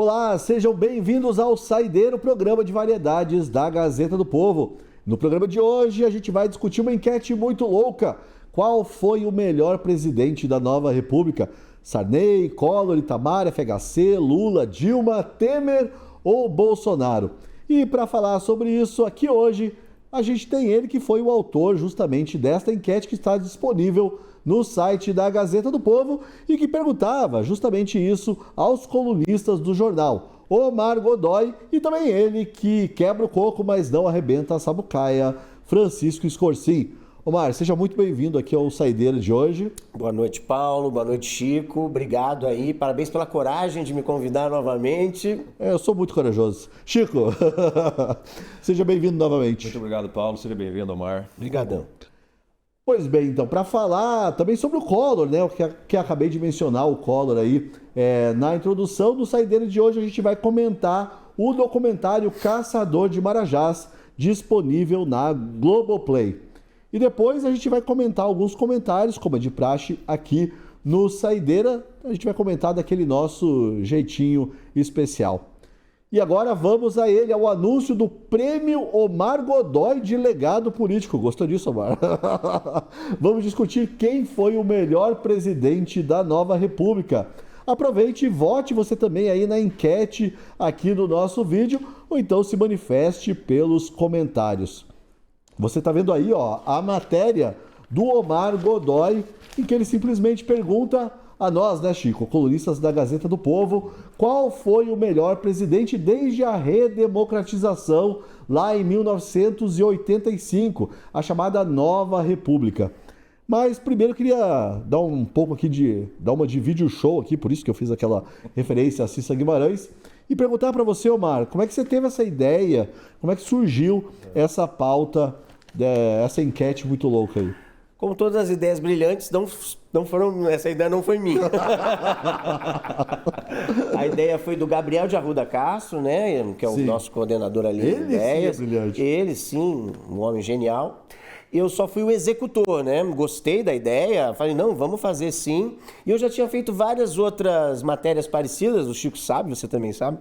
Olá, sejam bem-vindos ao Saideiro, programa de variedades da Gazeta do Povo. No programa de hoje a gente vai discutir uma enquete muito louca. Qual foi o melhor presidente da nova república? Sarney, Collor, Itamar, FHC, Lula, Dilma, Temer ou Bolsonaro? E para falar sobre isso aqui hoje, a gente tem ele que foi o autor justamente desta enquete que está disponível no site da Gazeta do Povo e que perguntava justamente isso aos colunistas do jornal, Omar Godoy, e também ele que quebra o coco, mas não arrebenta a sabucaia, Francisco Escorcim. Omar, seja muito bem-vindo aqui ao Saideiro de hoje. Boa noite, Paulo. Boa noite, Chico. Obrigado aí. Parabéns pela coragem de me convidar novamente. Eu sou muito corajoso. Chico, seja bem-vindo novamente. Muito obrigado, Paulo. Seja bem-vindo, Omar. Obrigadão. Pois bem, então, para falar também sobre o Collor, né, o que acabei de mencionar, o Collor aí, na introdução do Saideiro de hoje a gente vai comentar o documentário Caçador de Marajás, disponível na Globoplay. E depois a gente vai comentar alguns comentários, como é de praxe aqui no Saideira, a gente vai comentar daquele nosso jeitinho especial. E agora vamos a ele, ao anúncio do Prêmio Omar Godoy de Legado Político. Gostou disso, Omar? Vamos discutir quem foi o melhor presidente da nova república. Aproveite e vote você também aí na enquete aqui no nosso vídeo, ou então se manifeste pelos comentários. Você está vendo aí, ó, a matéria do Omar Godoy, em que ele simplesmente pergunta a nós, né, Chico, colunistas da Gazeta do Povo, qual foi o melhor presidente desde a redemocratização lá em 1985, a chamada Nova República. Mas primeiro eu queria dar um pouco aqui dar uma de vídeo show aqui, por isso que eu fiz aquela referência a Cissa Guimarães, e perguntar para você, Omar, como é que você teve essa ideia, como é que surgiu essa pauta, essa enquete muito louca aí? Como todas as ideias brilhantes, não foram, essa ideia não foi minha. A ideia foi do Gabriel de Arruda Castro, né, que é o nosso coordenador ali de ideias. Sim é brilhante. Ele sim, um homem genial. Eu só fui o executor, né? Gostei da ideia, falei, não, vamos fazer sim. E eu já tinha feito várias outras matérias parecidas, o Chico sabe, você também sabe,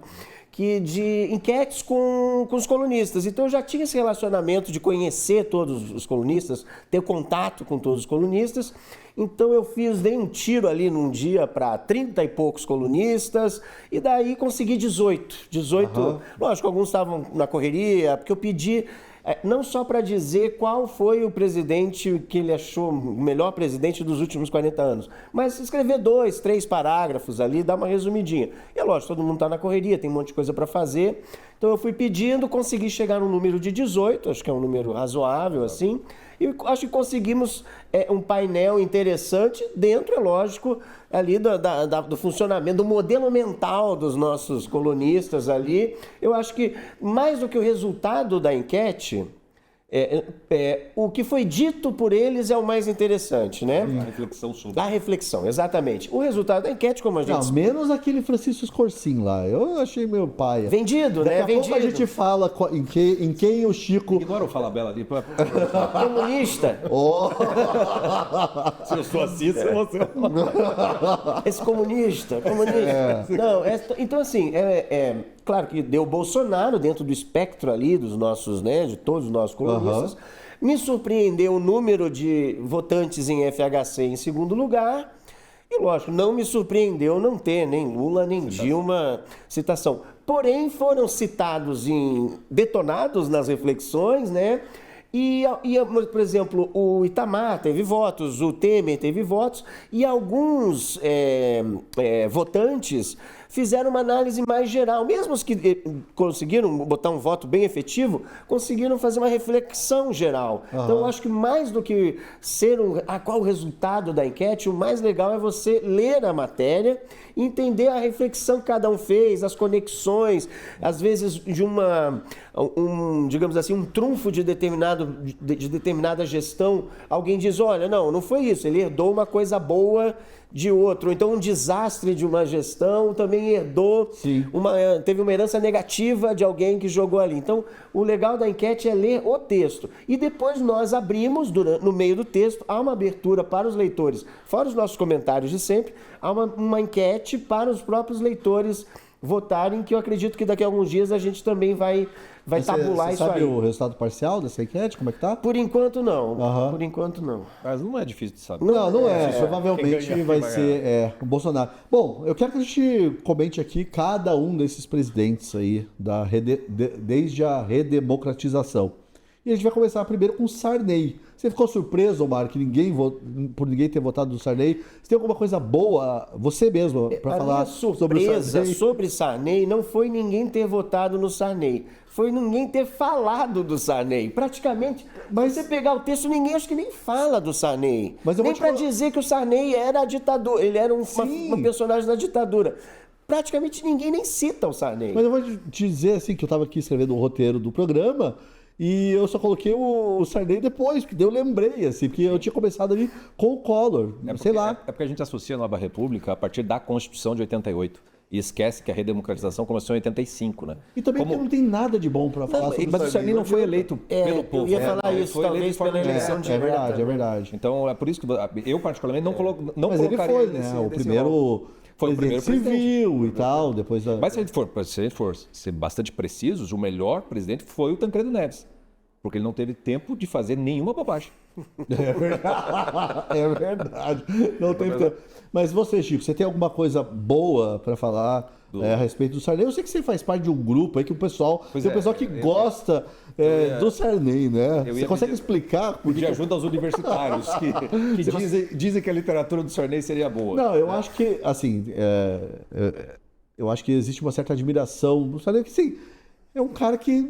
que de enquetes com os colunistas. Então eu já tinha esse relacionamento de conhecer todos os colunistas, ter contato com todos os colunistas. Então eu dei um tiro ali num dia para 30 e poucos colunistas e daí consegui 18. Lógico, alguns estavam na correria, porque eu pedi não só para dizer qual foi o presidente que ele achou o melhor presidente dos últimos 40 anos, mas escrever 2, 3 parágrafos ali, dar uma resumidinha. E é lógico, todo mundo está na correria, tem um monte de coisa para fazer. Então eu fui pedindo, consegui chegar no número de 18, acho que é um número razoável assim, e acho que conseguimos um painel interessante dentro, é lógico, ali do funcionamento, do modelo mental dos nossos colunistas ali. Eu acho que mais do que o resultado da enquete, o que foi dito por eles é o mais interessante, né? A reflexão sobre. A reflexão, exatamente. O resultado da enquete, como a gente... Não, menos aquele Francisco Escorcim lá. Eu achei meu pai. Vendido, né? Daqui a pouco a gente fala em quem o Chico... Ignora o Fala Bela ali. Comunista. Se eu sou assim, você... Esse comunista. Não, então assim, claro que deu Bolsonaro dentro do espectro ali dos nossos, né, de todos os nossos colunistas. Me surpreendeu o número de votantes em FHC em segundo lugar. E, lógico, não me surpreendeu não ter nem Lula, nem Dilma citação. Porém, foram citados detonados nas reflexões, né? E, por exemplo, o Itamar teve votos, o Temer teve votos, e alguns votantes fizeram uma análise mais geral. Mesmo os que conseguiram botar um voto bem efetivo, conseguiram fazer uma reflexão geral. Então, eu acho que mais do que ser qual o resultado da enquete, o mais legal é você ler a matéria e entender a reflexão que cada um fez, as conexões, às vezes de digamos assim, um trunfo de determinada gestão. Alguém diz, olha, não foi isso, ele herdou uma coisa boa de outro, então um desastre de uma gestão também herdou, teve uma herança negativa de alguém que jogou ali. Então, o legal da enquete é ler o texto. E depois nós abrimos, no meio do texto, há uma abertura para os leitores, fora os nossos comentários de sempre, há uma enquete para os próprios leitores votarem, que eu acredito que daqui a alguns dias a gente também vai tabular Você isso sabe aí. o resultado parcial dessa enquete? Como é que tá? Por enquanto não. Aham. Por enquanto não. Mas não é difícil de saber. Não é. Quem Provavelmente ganha vai aqui vai ser o Bolsonaro. Bom, eu quero que a gente comente aqui cada um desses presidentes aí, desde a redemocratização. E a gente vai começar primeiro com o Sarney. Você ficou surpreso, Omar, que por ninguém ter votado no Sarney? Você tem alguma coisa boa, você mesmo, para A falar minha sobre o surpresa Sarney? sobre Sarney não foi ninguém ter votado no Sarney. Foi ninguém ter falado do Sarney. Praticamente, mas você pegar o texto, ninguém acho que nem fala do Sarney. Mas eu nem vou te para falar- dizer que o Sarney era a ditadura. Ele era Sim. uma personagem da ditadura. Praticamente ninguém nem cita o Sarney. Mas eu vou te dizer assim que eu estava aqui escrevendo o roteiro do programa e eu só coloquei o Sarney depois, porque daí eu lembrei, assim, porque eu tinha começado ali com o Collor, sei lá. É porque a gente associa a Nova República a partir da Constituição de 88. E esquece que a redemocratização começou em 85, né? E também porque não tem nada de bom para falar sobre Mas o Sarney não foi eleito pelo povo. Eu ia né? falar Ele isso, foi eleito talvez de forma pela direta. eleição É direta. verdade, é verdade. Então, é por isso que eu, particularmente, não Mas ele colocaria foi, ele né? nesse- O nesse primeiro rol. Foi o primeiro presidente presidente. civil e tal, depois da... Mas se a gente for ser bastante precisos, o melhor presidente foi o Tancredo Neves. Porque ele não teve tempo de fazer nenhuma bobagem. É verdade. Não tem tempo. Mas você, Chico, você tem alguma coisa boa para falar a respeito do Sarney? Eu sei que você faz parte de um grupo aí que o pessoal. Pois tem é, um pessoal que gosta do Sarney, né? eu Você ia consegue pedir- explicar por De que. ajuda aos universitários, que dizem que a literatura do Sarney seria boa. Não, eu acho que, assim. Eu acho que existe uma certa admiração do Sarney, que sim, é um cara que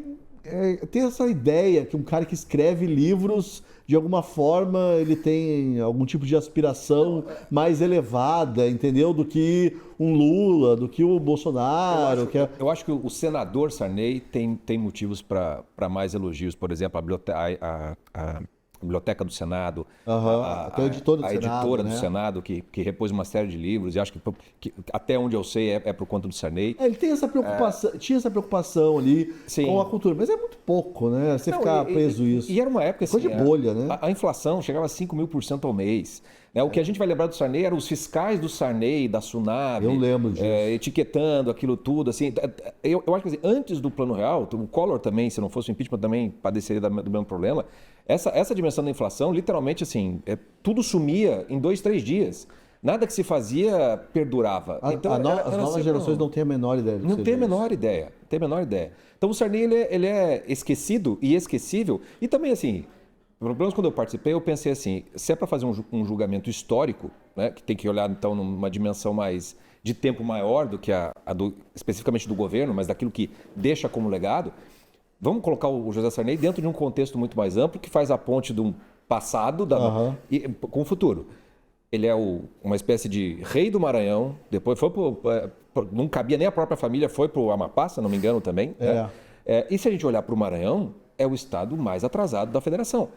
tem essa ideia que um cara que escreve livros, de alguma forma, ele tem algum tipo de aspiração mais elevada, entendeu? Do que um Lula, do que o Bolsonaro. Eu acho que o senador Sarney tem motivos para mais elogios. Por exemplo, a Biblioteca do Senado, Até o editor do a Senado, editora né? do Senado, que repôs uma série de livros, e acho que até onde eu sei é por conta do Sarney. Ele tem essa preocupação, tinha essa preocupação ali Sim. com a cultura, mas é muito pouco, né? Você ficar preso isso. E era uma época assim, Coisa de bolha, né? A inflação chegava a 5.000% ao mês. Né? O que a gente vai lembrar do Sarney eram os fiscais do Sarney, da Sunab. Eu lembro disso. Etiquetando aquilo tudo. Assim, eu acho que assim, antes do Plano Real, o Collor também, se não fosse o impeachment, também padeceria do mesmo problema. Essa dimensão da inflação, literalmente, assim, tudo sumia em 2, 3 dias. Nada que se fazia perdurava. Então, As novas assim, gerações não têm a menor ideia do que não seja tem a isso. menor ideia. Não tem a menor ideia. Então o Sarney ele é esquecido e esquecível. E também assim, pelo menos quando eu participei, eu pensei assim, se é para fazer um julgamento histórico, né, que tem que olhar então numa dimensão mais de tempo maior do que especificamente do governo, mas daquilo que deixa como legado, vamos colocar o José Sarney dentro de um contexto muito mais amplo que faz a ponte de um passado com o futuro. Ele é uma espécie de rei do Maranhão, depois foi não cabia nem a própria família, foi para o Amapá, se não me engano também. Né? E se a gente olhar para o Maranhão, é o estado mais atrasado da federação.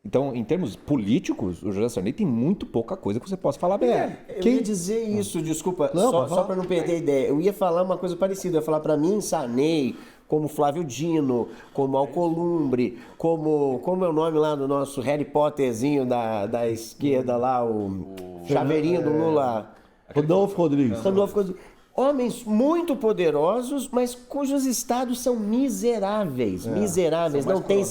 Então, em termos políticos, o José Sarney tem muito pouca coisa que você possa falar bem dele. Eu ia dizer isso, desculpa, só para não perder a ideia. Eu ia falar uma coisa parecida. Eu ia falar para mim, Sarney, como Flávio Dino, como Alcolumbre, como é o nome lá do nosso Harry Potterzinho da esquerda lá, o chaveirinho do Lula. Rodolfo Rodrigues. Homens muito poderosos, mas cujos estados são miseráveis. Miseráveis. Não tem.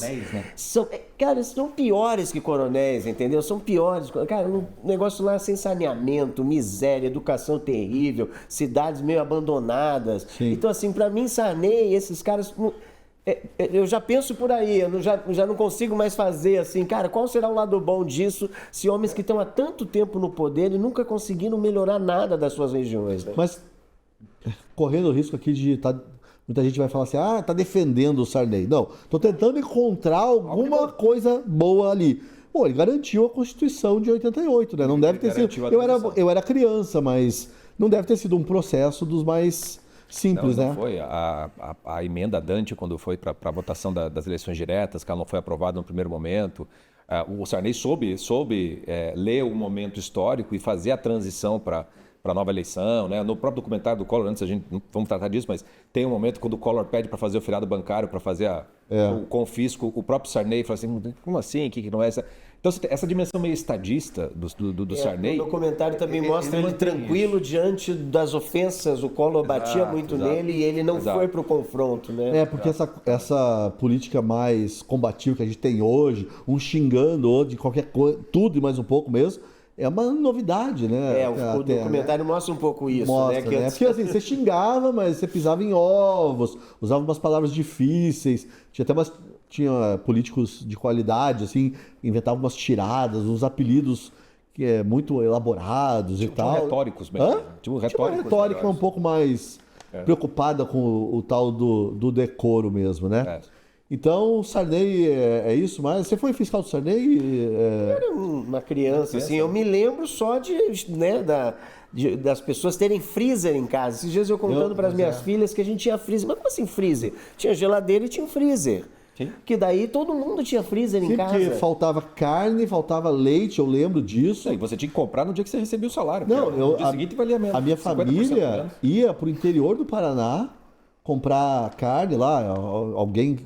Cara, são piores que coronéis, entendeu? São piores. Cara, um negócio lá sem saneamento, miséria, educação terrível, cidades meio abandonadas. Sim. Então, assim, pra mim, Sarney, esses caras. Eu já penso por aí, eu já não consigo mais fazer assim, cara, qual será o lado bom disso se homens que estão há tanto tempo no poder e nunca conseguiram melhorar nada das suas regiões, né? Mas correndo o risco aqui de muita gente vai falar assim, tá defendendo o Sarney. Não, tô tentando encontrar alguma coisa boa ali. Pô, ele garantiu a Constituição de 88, né? Não deve ter sido... Eu era criança, mas não deve ter sido um processo dos mais simples, não né? Foi. A emenda Dante, quando foi para a votação das eleições diretas, que ela não foi aprovada no primeiro momento, o Sarney soube ler o momento histórico e fazer a transição para para a nova eleição, né? No próprio documentário do Collor, antes a gente não vamos tratar disso, mas tem um momento quando o Collor pede para fazer o feriado bancário, para fazer o confisco, o próprio Sarney fala assim, como assim, que não é essa? Então essa dimensão meio estadista do Sarney... O documentário também mostra ele tranquilo diante das ofensas, o Collor batia muito nele e ele não foi para o confronto, né? Porque essa política mais combativa que a gente tem hoje, um xingando outro de qualquer coisa, tudo e mais um pouco mesmo, é uma novidade, né? O documentário mostra um pouco isso, mostra, né? né? Porque assim, você xingava, mas você pisava em ovos, usava umas palavras difíceis, tinha políticos de qualidade, assim, inventavam umas tiradas, uns apelidos que é muito elaborados e tal. Retóricos mesmo. Tinha uma retórica um pouco mais preocupada com o tal do decoro mesmo, né? Então, o Sarney é isso, mas você foi fiscal do Sarney? Eu era uma criança, assim, eu me lembro só das pessoas terem freezer em casa. Esses dias eu contando para as minhas filhas que a gente tinha freezer. Mas como assim freezer? Tinha geladeira e tinha um freezer. Sim. Que daí todo mundo tinha freezer em casa. Porque faltava carne, faltava leite, eu lembro disso. E você tinha que comprar no dia que você recebia o salário. Não, no dia seguinte valia menos. A minha família ia para o interior do Paraná comprar carne lá,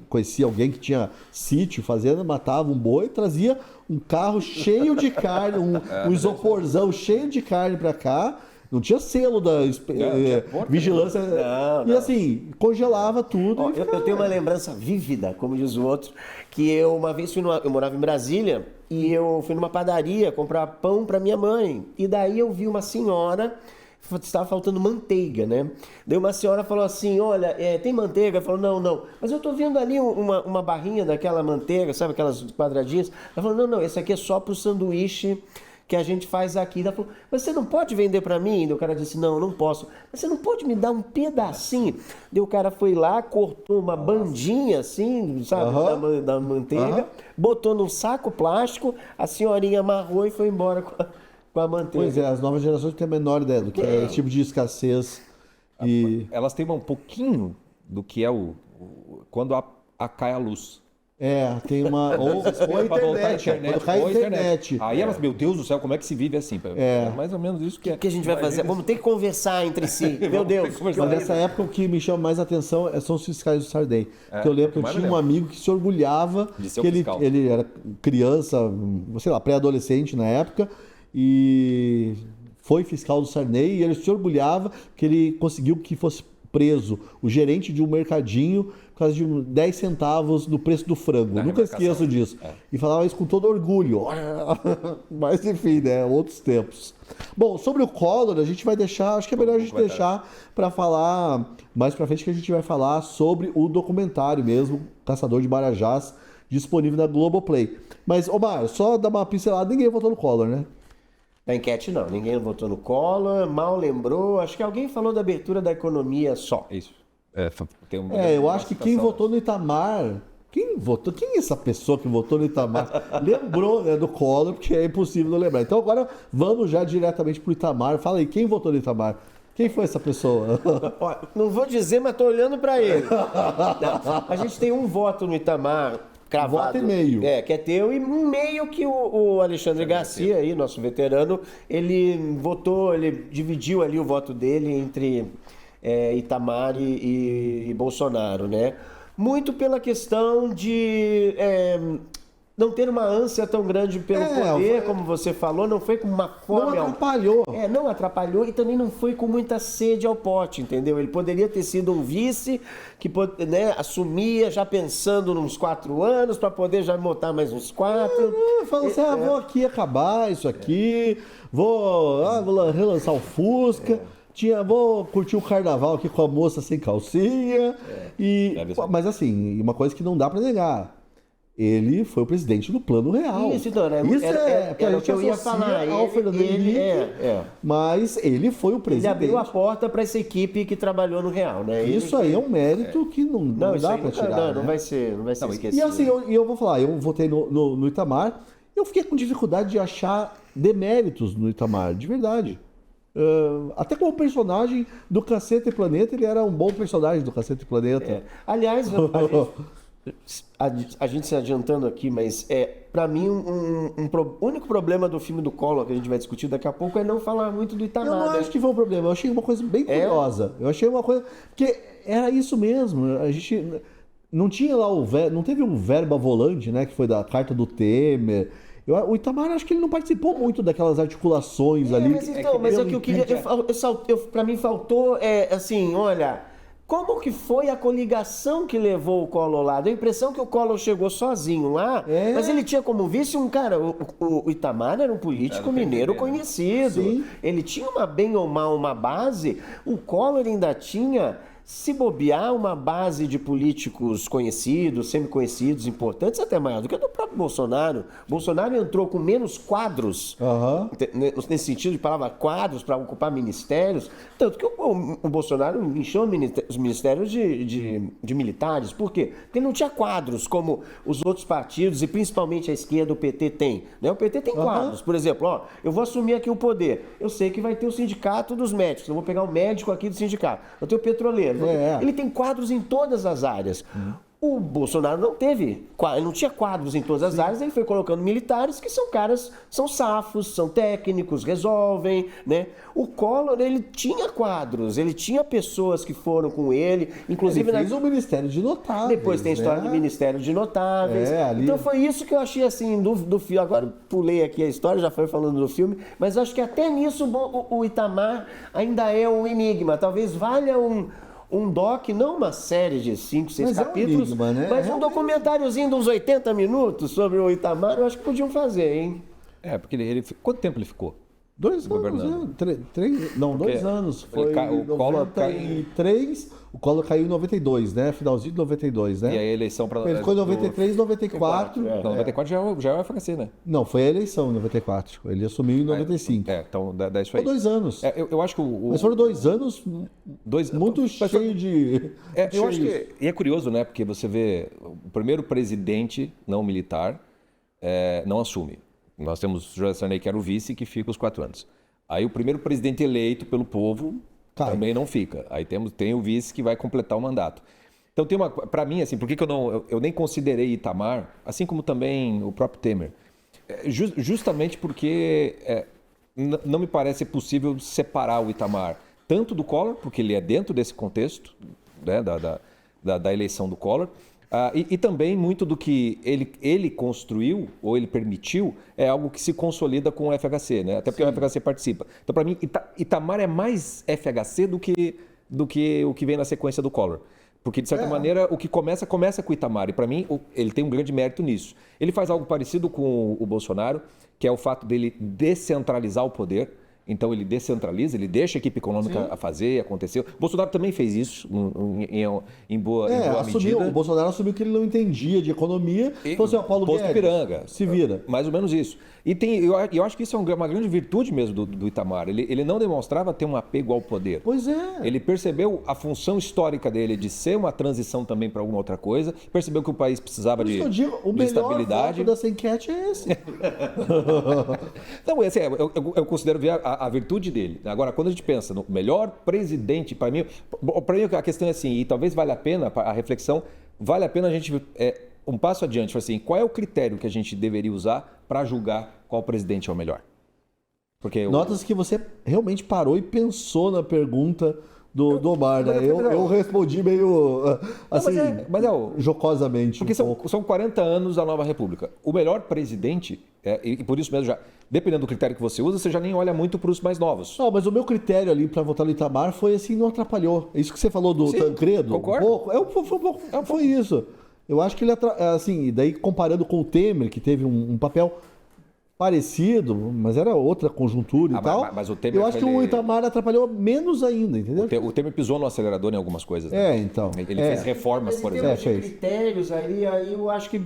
conhecia alguém que tinha sítio, fazenda, matava um boi, trazia um carro cheio de carne, um isoporzão cheio de carne para cá. Não tinha selo da vigilância. Não. E assim, congelava tudo. Eu tenho uma lembrança vívida, como diz o outro, que eu uma vez eu morava em Brasília e eu fui numa padaria comprar pão para minha mãe. E daí eu vi uma senhora, estava faltando manteiga, né? Daí uma senhora falou assim, olha, tem manteiga? Falou, não. Mas eu tô vendo ali uma barrinha daquela manteiga, sabe, aquelas quadradinhas? Ela falou, não, esse aqui é só pro sanduíche que a gente faz aqui. Ela falou, mas você não pode vender para mim? E o cara disse, não posso. Mas você não pode me dar um pedacinho? Daí o cara foi lá, cortou uma bandinha assim, sabe, da manteiga, botou num saco plástico, a senhorinha amarrou e foi embora com a manteiga. Pois é, as novas gerações têm a menor ideia do que é esse tipo de escassez. Elas têm um pouquinho do que é quando cai a luz. Tem uma. Ou a internet. Aí elas, meu Deus do céu, como é que se vive assim? É mais ou menos isso que é. O que a gente vai fazer? Vamos ter que conversar entre si. Meu Deus. Mas nessa época o que me chama mais atenção são os fiscais do Sarney. Porque eu lembro que eu tinha um amigo que se orgulhava que ele era criança, sei lá, pré-adolescente na época, e foi fiscal do Sarney e ele se orgulhava que ele conseguiu que fosse preso o gerente de um mercadinho por causa de 10 centavos no preço do frango. Nunca esqueço disso. E falava isso com todo orgulho. Mas enfim, né? Outros tempos. Bom, sobre o Collor, a gente vai deixar, acho que é melhor a gente deixar para falar mais para frente, que a gente vai falar sobre o documentário mesmo, Caçador de Marajás, disponível na Globoplay. Mas, Omar, só dar uma pincelada, ninguém votou no Collor, né? Na enquete não, ninguém votou no Collor, mal lembrou, acho que alguém falou da abertura da economia só. Isso. Eu acho que quem votou no Itamar... Quem é essa pessoa que votou no Itamar? Lembrou, né, do Collor, porque é impossível não lembrar. Então agora vamos já diretamente pro Itamar. Fala aí, quem votou no Itamar? Quem foi essa pessoa? Não vou dizer, mas tô olhando para ele. Não, a gente tem um voto no Itamar cravado. Voto e meio. Que é teu, e um meio que o Alexandre Garcia, aí, nosso veterano, ele votou, ele dividiu ali o voto dele entre Itamar e Bolsonaro, né? Muito pela questão de não ter uma ânsia tão grande pelo poder, como você falou, não foi com uma fome... Não atrapalhou. Não atrapalhou e também não foi com muita sede ao pote, entendeu? Ele poderia ter sido um vice que, né, assumia já pensando nos 4 anos para poder já botar mais uns 4. Falou assim, vou aqui acabar isso aqui, vou relançar o Fusca... Vou curtir o carnaval aqui com a moça sem calcinha. Mas assim, uma coisa que não dá para negar. Ele foi o presidente do Plano Real. Isso, então, era o que eu ia falar. Ao Fernando Henrique, mas ele foi o presidente. Ele abriu a porta para essa equipe que trabalhou no Real, né? Isso aí é um mérito que não dá para tirar. Não vai ser esquecido. E assim, eu vou falar, eu votei no Itamar, eu fiquei com dificuldade de achar deméritos no Itamar, de verdade. Até como personagem do Cacete e Planeta, ele era um bom personagem do Cacete e Planeta. Aliás, a gente se adiantando aqui, mas para mim o único problema do filme do Collor que a gente vai discutir daqui a pouco é não falar muito do Itamar. Eu não acho que foi um problema, eu achei uma coisa bem curiosa. Eu achei uma coisa. Porque era isso mesmo. A gente não tinha lá não teve um verba volante, né? Que foi da carta do Temer. O Itamar, acho que ele não participou muito daquelas articulações ali. Mas então, mas é o que eu queria. Para mim faltou, assim, olha. Como que foi a coligação que levou o Collor lá? Deu a impressão que o Collor chegou sozinho lá, mas ele tinha como vice um cara... O Itamar era um político mineiro conhecido. Sim. Ele tinha bem ou mal uma base. O Collor ainda tinha... Se bobear, uma base de políticos conhecidos, semi-conhecidos, importantes, até maior do que a do próprio Bolsonaro. Bolsonaro entrou com menos quadros, nesse sentido de palavra quadros, para ocupar ministérios, tanto que o Bolsonaro encheu os ministérios de militares. Por quê? Porque não tinha quadros como os outros partidos, e principalmente a esquerda, o PT tem. Né? O PT tem quadros. Por exemplo, eu vou assumir aqui o poder. Eu sei que vai ter o sindicato dos médicos. Eu vou pegar o médico aqui do sindicato. Eu tenho o petroleiro. Ele tem quadros em todas as áreas. O Bolsonaro não teve, ele não tinha quadros em todas as áreas, ele foi colocando militares que são caras, são safos, são técnicos, resolvem, né? O Collor, ele tinha quadros, ele tinha pessoas que foram com ele, inclusive... Ele fez o Ministério de Notáveis. Depois tem a história do Ministério de Notáveis. Então foi isso que eu achei, assim, do filme. Agora, pulei aqui a história, já foi falando do filme, mas acho que até nisso o Itamar ainda é um enigma. Talvez valha um doc, não uma série de 5, 6 capítulos, enigma, né? Mas um documentáriozinho de uns 80 minutos sobre o Itamar, eu acho que podiam fazer, hein? Porque ele quanto tempo ele ficou? 2 anos, né? 2 anos. Foi o Collor 93, o Collor caiu em 92, né? Finalzinho de 92, né? E a eleição para... Ele ficou em 93, 94. 94 já é o FHC, né? Não, foi a eleição em 94. Ele assumiu em 95. Então dá isso aí. Foi 2 anos. Eu acho que Mas foram 2 anos muito cheio de... eu acho que... E é curioso, né? Porque você vê o primeiro presidente não militar não assume. Nós temos o José Sarney, que era o vice, que fica os 4 anos. Aí o primeiro presidente eleito pelo povo também não fica. Aí tem o vice que vai completar o mandato. Então tem uma... Para mim, assim, por que eu nem considerei Itamar, assim como também o próprio Temer? Justamente porque não me parece possível separar o Itamar tanto do Collor, porque ele é dentro desse contexto, né, da eleição do Collor, e também muito do que ele construiu ou ele permitiu é algo que se consolida com o FHC, né? Até porque o FHC participa. Então, para mim, Itamar é mais FHC do que o que vem na sequência do Collor. Porque, de certa maneira, o que começa com o Itamar. E, para mim, ele tem um grande mérito nisso. Ele faz algo parecido com o Bolsonaro, que é o fato dele descentralizar o poder. Então ele descentraliza, ele deixa a equipe econômica a fazer, aconteceu. O Bolsonaro também fez isso em boa medida. O Bolsonaro assumiu que ele não entendia de economia. Então, assim, Paulo Guedes, piranga. Se vira. Mais ou menos isso. E eu acho que isso é uma grande virtude mesmo do Itamar. Ele não demonstrava ter um apego ao poder. Pois é. Ele percebeu a função histórica dele de ser uma transição também para alguma outra coisa, percebeu que o país precisava de estabilidade. O melhor voto dessa enquete é esse. Então, assim, eu considero ver a virtude dele. Agora, quando a gente pensa no melhor presidente, para mim a questão é assim, e talvez valha a pena, a reflexão, vale a pena a gente um passo adiante, assim, qual é o critério que a gente deveria usar para julgar qual presidente é o melhor? Porque Notas que você realmente parou e pensou na pergunta do Omar, né? Eu respondi meio assim, jocosamente. Porque são 40 anos da nova república. O melhor presidente, e por isso mesmo, já dependendo do critério que você usa, você já nem olha muito para os mais novos. Não, mas o meu critério ali para votar no Itamar foi assim, não atrapalhou. Isso que você falou do Tancredo, concordo. Foi isso. Eu acho que ele, assim, daí comparando com o Temer, que teve um papel parecido, mas era outra conjuntura e tal. Mas o Temer, eu acho que o Itamar atrapalhou menos ainda, entendeu? O Temer pisou no acelerador em algumas coisas. Né? Então. Ele fez reformas, por exemplo. Fez critérios aí eu acho que...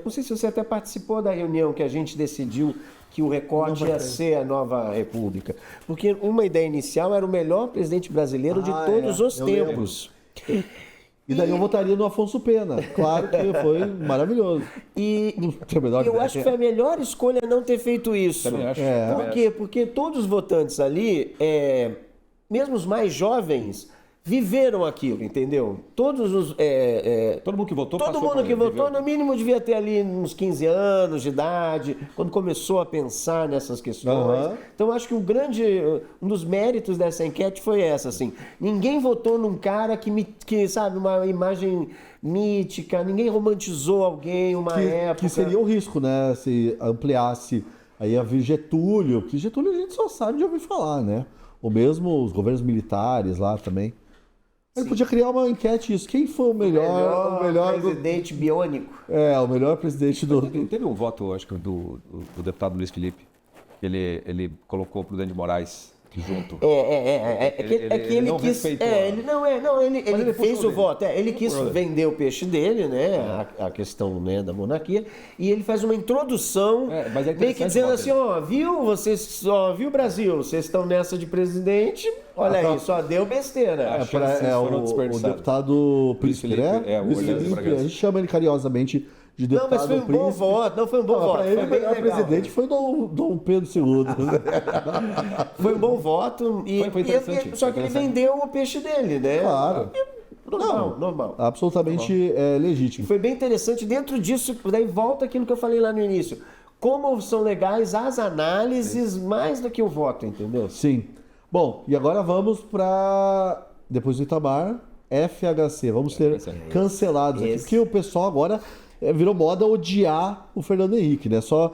não sei se você até participou da reunião que a gente decidiu que o recorte ia ser a nova república. Porque uma ideia inicial era o melhor presidente brasileiro de todos os tempos. E daí eu votaria no Afonso Pena. Claro que foi maravilhoso. Eu acho que foi a melhor escolha não ter feito isso. Também acho. Por quê? Porque todos os votantes ali, mesmo os mais jovens, viveram aquilo, entendeu? Todos os... Todo mundo que votou Todo passou mundo por que ele, votou, viveu. no mínimo, devia ter ali uns 15 anos de idade, quando começou a pensar nessas questões. Aham. Então, acho que um dos méritos dessa enquete foi essa, assim. Ninguém votou num cara que sabe, uma imagem mítica, ninguém romantizou alguém, uma época. Que seria o risco, né? Se ampliasse aí a vir Getúlio, que Getúlio a gente só sabe de ouvir falar, né? Ou mesmo os governos militares lá também. Ele podia criar uma enquete isso. Quem foi o melhor presidente biônico. o melhor presidente do... Teve um voto, acho que do deputado Luiz Felipe, que ele colocou pro Prudente de Moraes junto. Ele não quis. respeitou Ele puxou fez o dele. voto. Ele quis Puxou vender o peixe dele, né? A questão, né, da monarquia. E ele faz uma introdução, Mas é meio que interessante dizendo o assim: voto viu, Brasil? Vocês estão nessa de presidente. Olha aí, só deu besteira. As chances foram o desperdiçadas. deputado Príncipe, Felipe, né? o Luiz Orlando Felipe, Bragança. a gente chama ele carinhosamente de Não, deputado mas foi um Príncipe. bom voto. Não, foi um bom voto. Para ele, Foi o bem melhor legal. presidente foi Dom Pedro II. Foi um bom voto. Foi interessante, Só que ele vendeu o peixe dele, né? Claro. Normal. Absolutamente legítimo. Foi bem interessante. Dentro disso, daí volta aquilo que eu falei lá no início. Como são legais as análises mais do que o voto, entendeu? Sim. Bom, e agora vamos para, depois do Itamar, FHC. Vamos ser cancelados aqui, porque o pessoal agora virou moda odiar o Fernando Henrique, né? Só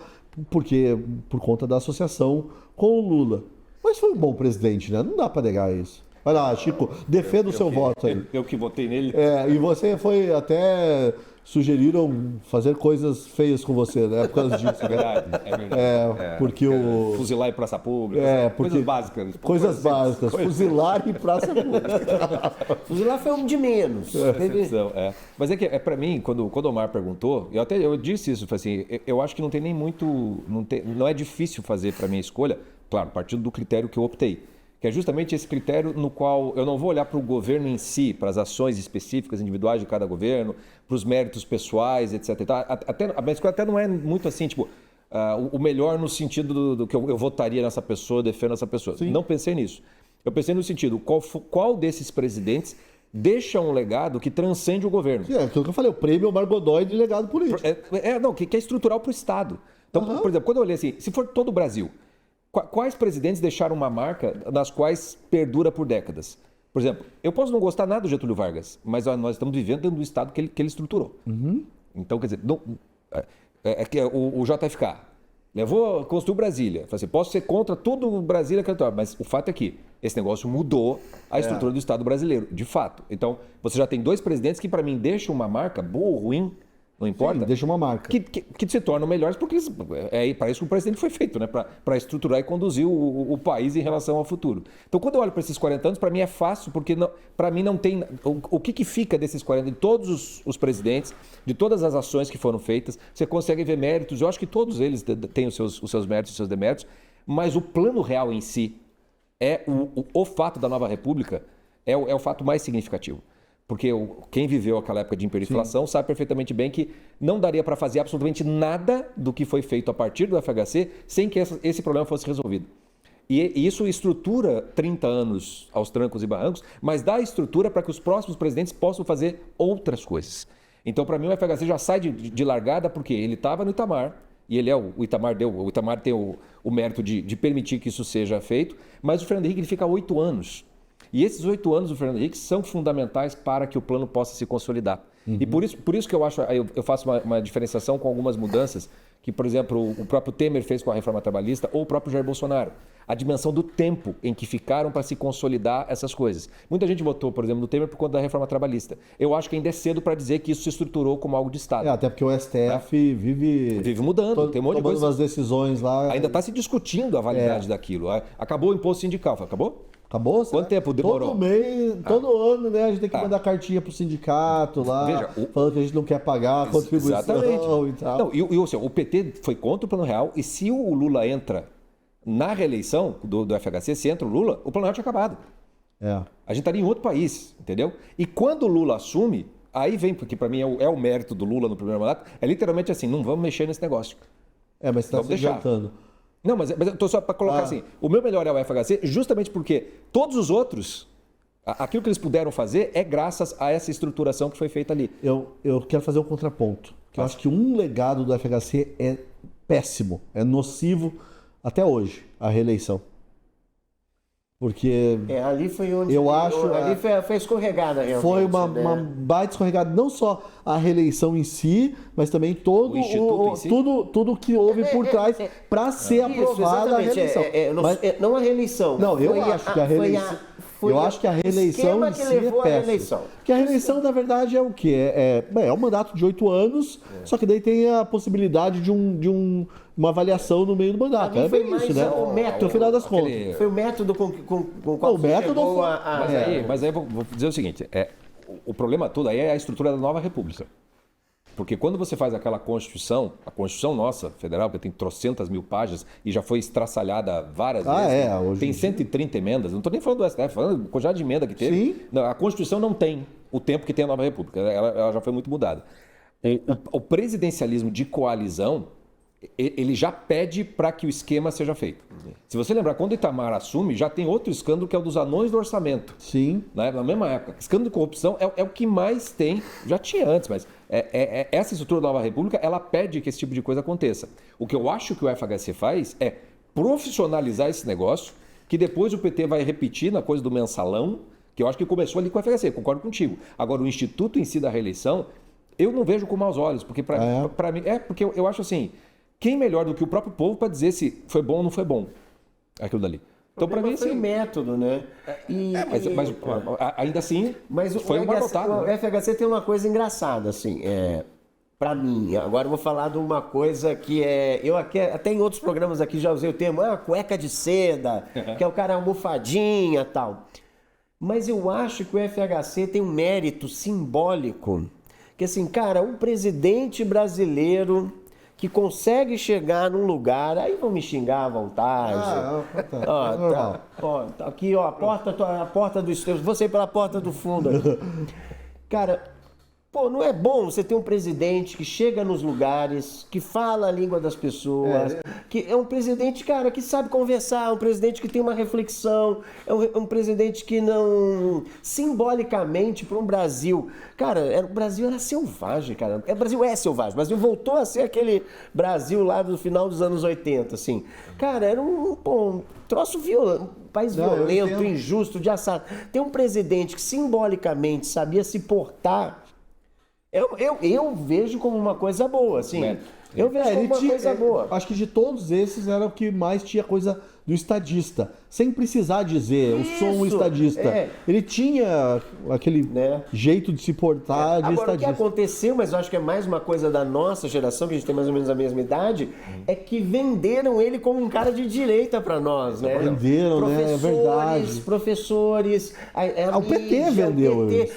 porque por conta da associação com o Lula. Mas foi um bom presidente, né? Não dá para negar isso. Vai lá, Chico, defenda o seu voto aí. Eu que votei nele. E você foi até... Sugeriram fazer coisas feias com você, né? Por causa disso, É verdade. porque o... Fuzilar em praça pública. porque- Coisas básicas. Coisas básicas. Fuzilar e praça pública. Fuzilar foi um de menos. Percepção, Mas é que, para mim, quando o Omar perguntou, eu disse isso, falei assim, eu acho que não tem nem muito, não é difícil fazer para minha escolha, claro, partindo do critério que eu optei, que é justamente esse critério no qual eu não vou olhar para o governo em si, para as ações específicas, individuais de cada governo, para os méritos pessoais, etc. A minha escolha até não é muito assim, tipo, o melhor no sentido do que eu votaria nessa pessoa, defendo essa pessoa. Sim. Não pensei nisso. Eu pensei no sentido, qual desses presidentes deixa um legado que transcende o governo? É aquilo que eu falei, o prêmio Omar Godoy de legado político. Que é estrutural para o Estado. Então, por exemplo, quando eu olhei assim, se for todo o Brasil, quais presidentes deixaram uma marca nas quais perdura por décadas? Por exemplo, eu posso não gostar nada do Getúlio Vargas, mas nós estamos vivendo dentro do Estado que ele estruturou. Então, quer dizer, o JFK construiu Brasília. Falei assim, posso ser contra todo o Brasília, mas o fato é que esse negócio mudou a estrutura do Estado brasileiro, de fato. Então, você já tem dois presidentes que, para mim, deixam uma marca boa ou ruim, não importa. Sim, deixa uma marca. Que se tornam melhores, porque para isso que o presidente foi feito, né? Para estruturar e conduzir o país em relação ao futuro. Então, quando eu olho para esses 40 anos, para mim é fácil, porque para mim não tem... O que fica desses 40, de todos os presidentes, de todas as ações que foram feitas, você consegue ver méritos. Eu acho que todos eles têm os seus méritos e os seus deméritos, mas o plano real em si o fato da nova república é o fato mais significativo. Porque quem viveu aquela época de hiperinflação sabe perfeitamente bem que não daria para fazer absolutamente nada do que foi feito a partir do FHC sem que esse problema fosse resolvido. E isso estrutura 30 anos aos trancos e barrancos, mas dá estrutura para que os próximos presidentes possam fazer outras coisas. Então, para mim, o FHC já sai de largada porque ele estava no Itamar, e ele o Itamar tem o mérito de permitir que isso seja feito, mas o Fernando Henrique ele fica 8 anos. E esses 8 anos do Fernando Henrique são fundamentais para que o plano possa se consolidar. E por isso que eu faço uma diferenciação com algumas mudanças que, por exemplo, o próprio Temer fez com a reforma trabalhista ou o próprio Jair Bolsonaro. A dimensão do tempo em que ficaram para se consolidar essas coisas. Muita gente votou, por exemplo, no Temer por conta da reforma trabalhista. Eu acho que ainda é cedo para dizer que isso se estruturou como algo de Estado. Até porque o STF vive mudando, tem um monte de coisa. umas decisões lá. Ainda está se discutindo a validade daquilo. Acabou o imposto sindical, acabou? Acabou? Quanto tempo demorou? Todo mês, todo ano, né? A gente tem que mandar cartinha pro sindicato lá, falando que a gente não quer pagar a contribuição e tal. Não, o PT foi contra o Plano Real e se o Lula entra na reeleição do FHC, se entra o Lula, o Plano Real tinha acabado. A gente estaria em outro país, entendeu? E quando o Lula assume, aí vem, porque para mim é o mérito do Lula no primeiro mandato, é literalmente assim, não vamos mexer nesse negócio. Mas você está se adiantando. Não, mas eu estou só para colocar assim, o meu melhor é o FHC justamente porque todos os outros Aquilo que eles puderam fazer é graças a essa estruturação que foi feita ali. Eu quero fazer um contraponto. Que eu acho que um legado do FHC é péssimo, é nocivo até hoje, a reeleição. Porque ali foi onde... eu acho... Ali foi escorregada, realmente. Foi uma baita escorregada, não só a reeleição em si, mas também todo O instituto em si? tudo que houve por trás para ser aprovada a reeleição. Não a reeleição. Não, eu acho que a reeleição... Eu acho que a reeleição em si é péssima. Porque a reeleição, na verdade, é o quê? É um mandato de 8 anos, só que daí tem a possibilidade de uma avaliação no meio do mandato. É bem isso, né? O método, no final das contas. Foi o método com o qual o método chegou foi... Mas aí eu vou dizer o seguinte, o problema todo aí é a estrutura da nova república. Porque quando você faz aquela Constituição, a Constituição nossa, federal, que tem trocentas mil páginas e já foi estraçalhada várias vezes, hoje tem 130 emendas, não estou nem falando do STF, falando da quantidade de emenda que teve. Sim. Não, a Constituição não tem o tempo que tem a nova república, ela já foi muito mudada. O presidencialismo de coalizão, ele já pede para que o esquema seja feito. Se você lembrar, quando o Itamar assume, já tem outro escândalo que é o dos anões do orçamento. Sim. Né? Na mesma época. Escândalo de corrupção é o que mais tem, já tinha antes, mas essa estrutura da nova república, ela pede que esse tipo de coisa aconteça. O que eu acho que o FHC faz é profissionalizar esse negócio, que depois o PT vai repetir na coisa do mensalão, que eu acho que começou ali com o FHC, concordo contigo. Agora, o instituto em si da reeleição, eu não vejo com maus olhos, porque para mim... porque eu acho assim... Quem melhor do que o próprio povo para dizer se foi bom ou não foi bom aquilo dali? Então, para mim, foi o método, né? Mas ainda assim, foi um marmotado. O FHC tem uma coisa engraçada, assim, para mim. Agora eu vou falar de uma coisa que eu até em outros programas aqui já usei o termo, cueca de seda, que é o cara almofadinha e tal. Mas eu acho que o FHC tem um mérito simbólico, que assim, cara, um presidente brasileiro que consegue chegar num lugar, aí vão me xingar à vontade. Tá aqui, ó, a porta do estúdio, você pela porta do fundo aqui. Cara, não é bom você ter um presidente que chega nos lugares, que fala a língua das pessoas, que é um presidente, cara, que sabe conversar, um presidente que tem uma reflexão, é um presidente que não... Simbolicamente, para um Brasil... Cara, o Brasil era selvagem, cara. O Brasil é selvagem. O Brasil voltou a ser aquele Brasil lá do final dos anos 80, assim. Cara, era um troço violento, um país violento, injusto, de assassino. Tem um presidente que simbolicamente sabia se portar. Eu vejo como uma coisa boa, assim. Eu vejo como uma coisa boa. Acho que de todos esses era o que mais tinha coisa do estadista. Sem precisar dizer, eu sou um estadista. Ele tinha aquele jeito de se portar de Agora, estadista. O que aconteceu, mas eu acho que é mais uma coisa da nossa geração, que a gente tem mais ou menos a mesma idade, é que venderam ele como um cara de direita para nós, né? Venderam, né? É verdade. Professores, o PT vendeu isso.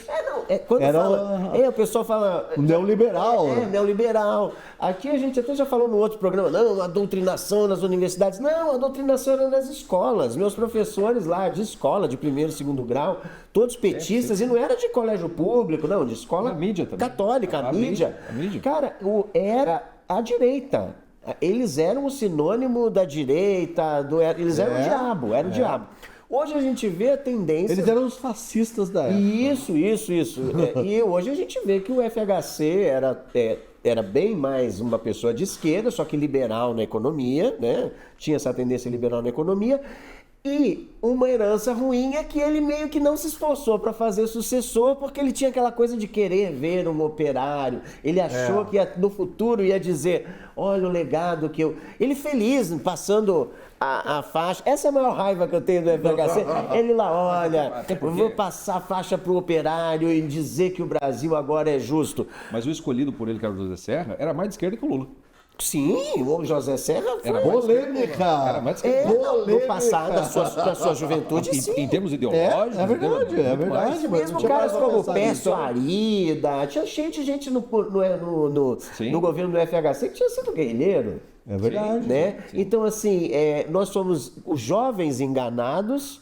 O pessoal fala... O neoliberal. Neoliberal. Aqui a gente até já falou no outro programa, não, a doutrinação nas universidades. Não, a doutrinação era nas escolas. Meus professores lá de escola, de primeiro e segundo grau, todos petistas, e não era de colégio público, não, de escola católica, a mídia. Cara, era a direita. Eles eram o sinônimo da direita, eles eram o diabo, Hoje a gente vê a tendência... Eles eram os fascistas da época. Isso. E hoje a gente vê que o FHC era bem mais uma pessoa de esquerda, só que liberal na economia, né? Tinha essa tendência liberal na economia. E uma herança ruim é que ele meio que não se esforçou para fazer sucessor, porque ele tinha aquela coisa de querer ver um operário. Ele achou que no futuro ia dizer, olha o legado que eu... Ele feliz, passando a faixa. Essa é a maior raiva que eu tenho do FHC. Ele lá, olha, eu vou passar a faixa para o operário e dizer que o Brasil agora é justo. Mas o escolhido por ele, que era o José Serra, era mais de esquerda que o Lula. Sim, o José Serra foi... Era polêmica. Era mais de esquerda. No passado, da sua juventude, sim. Em termos ideológicos... É verdade. Mesmo caras como Pécio Arida, tinha cheio de gente no governo do FHC que tinha sido guerrilheiro. É verdade. Né? Sim. Então, assim, nós somos os jovens enganados,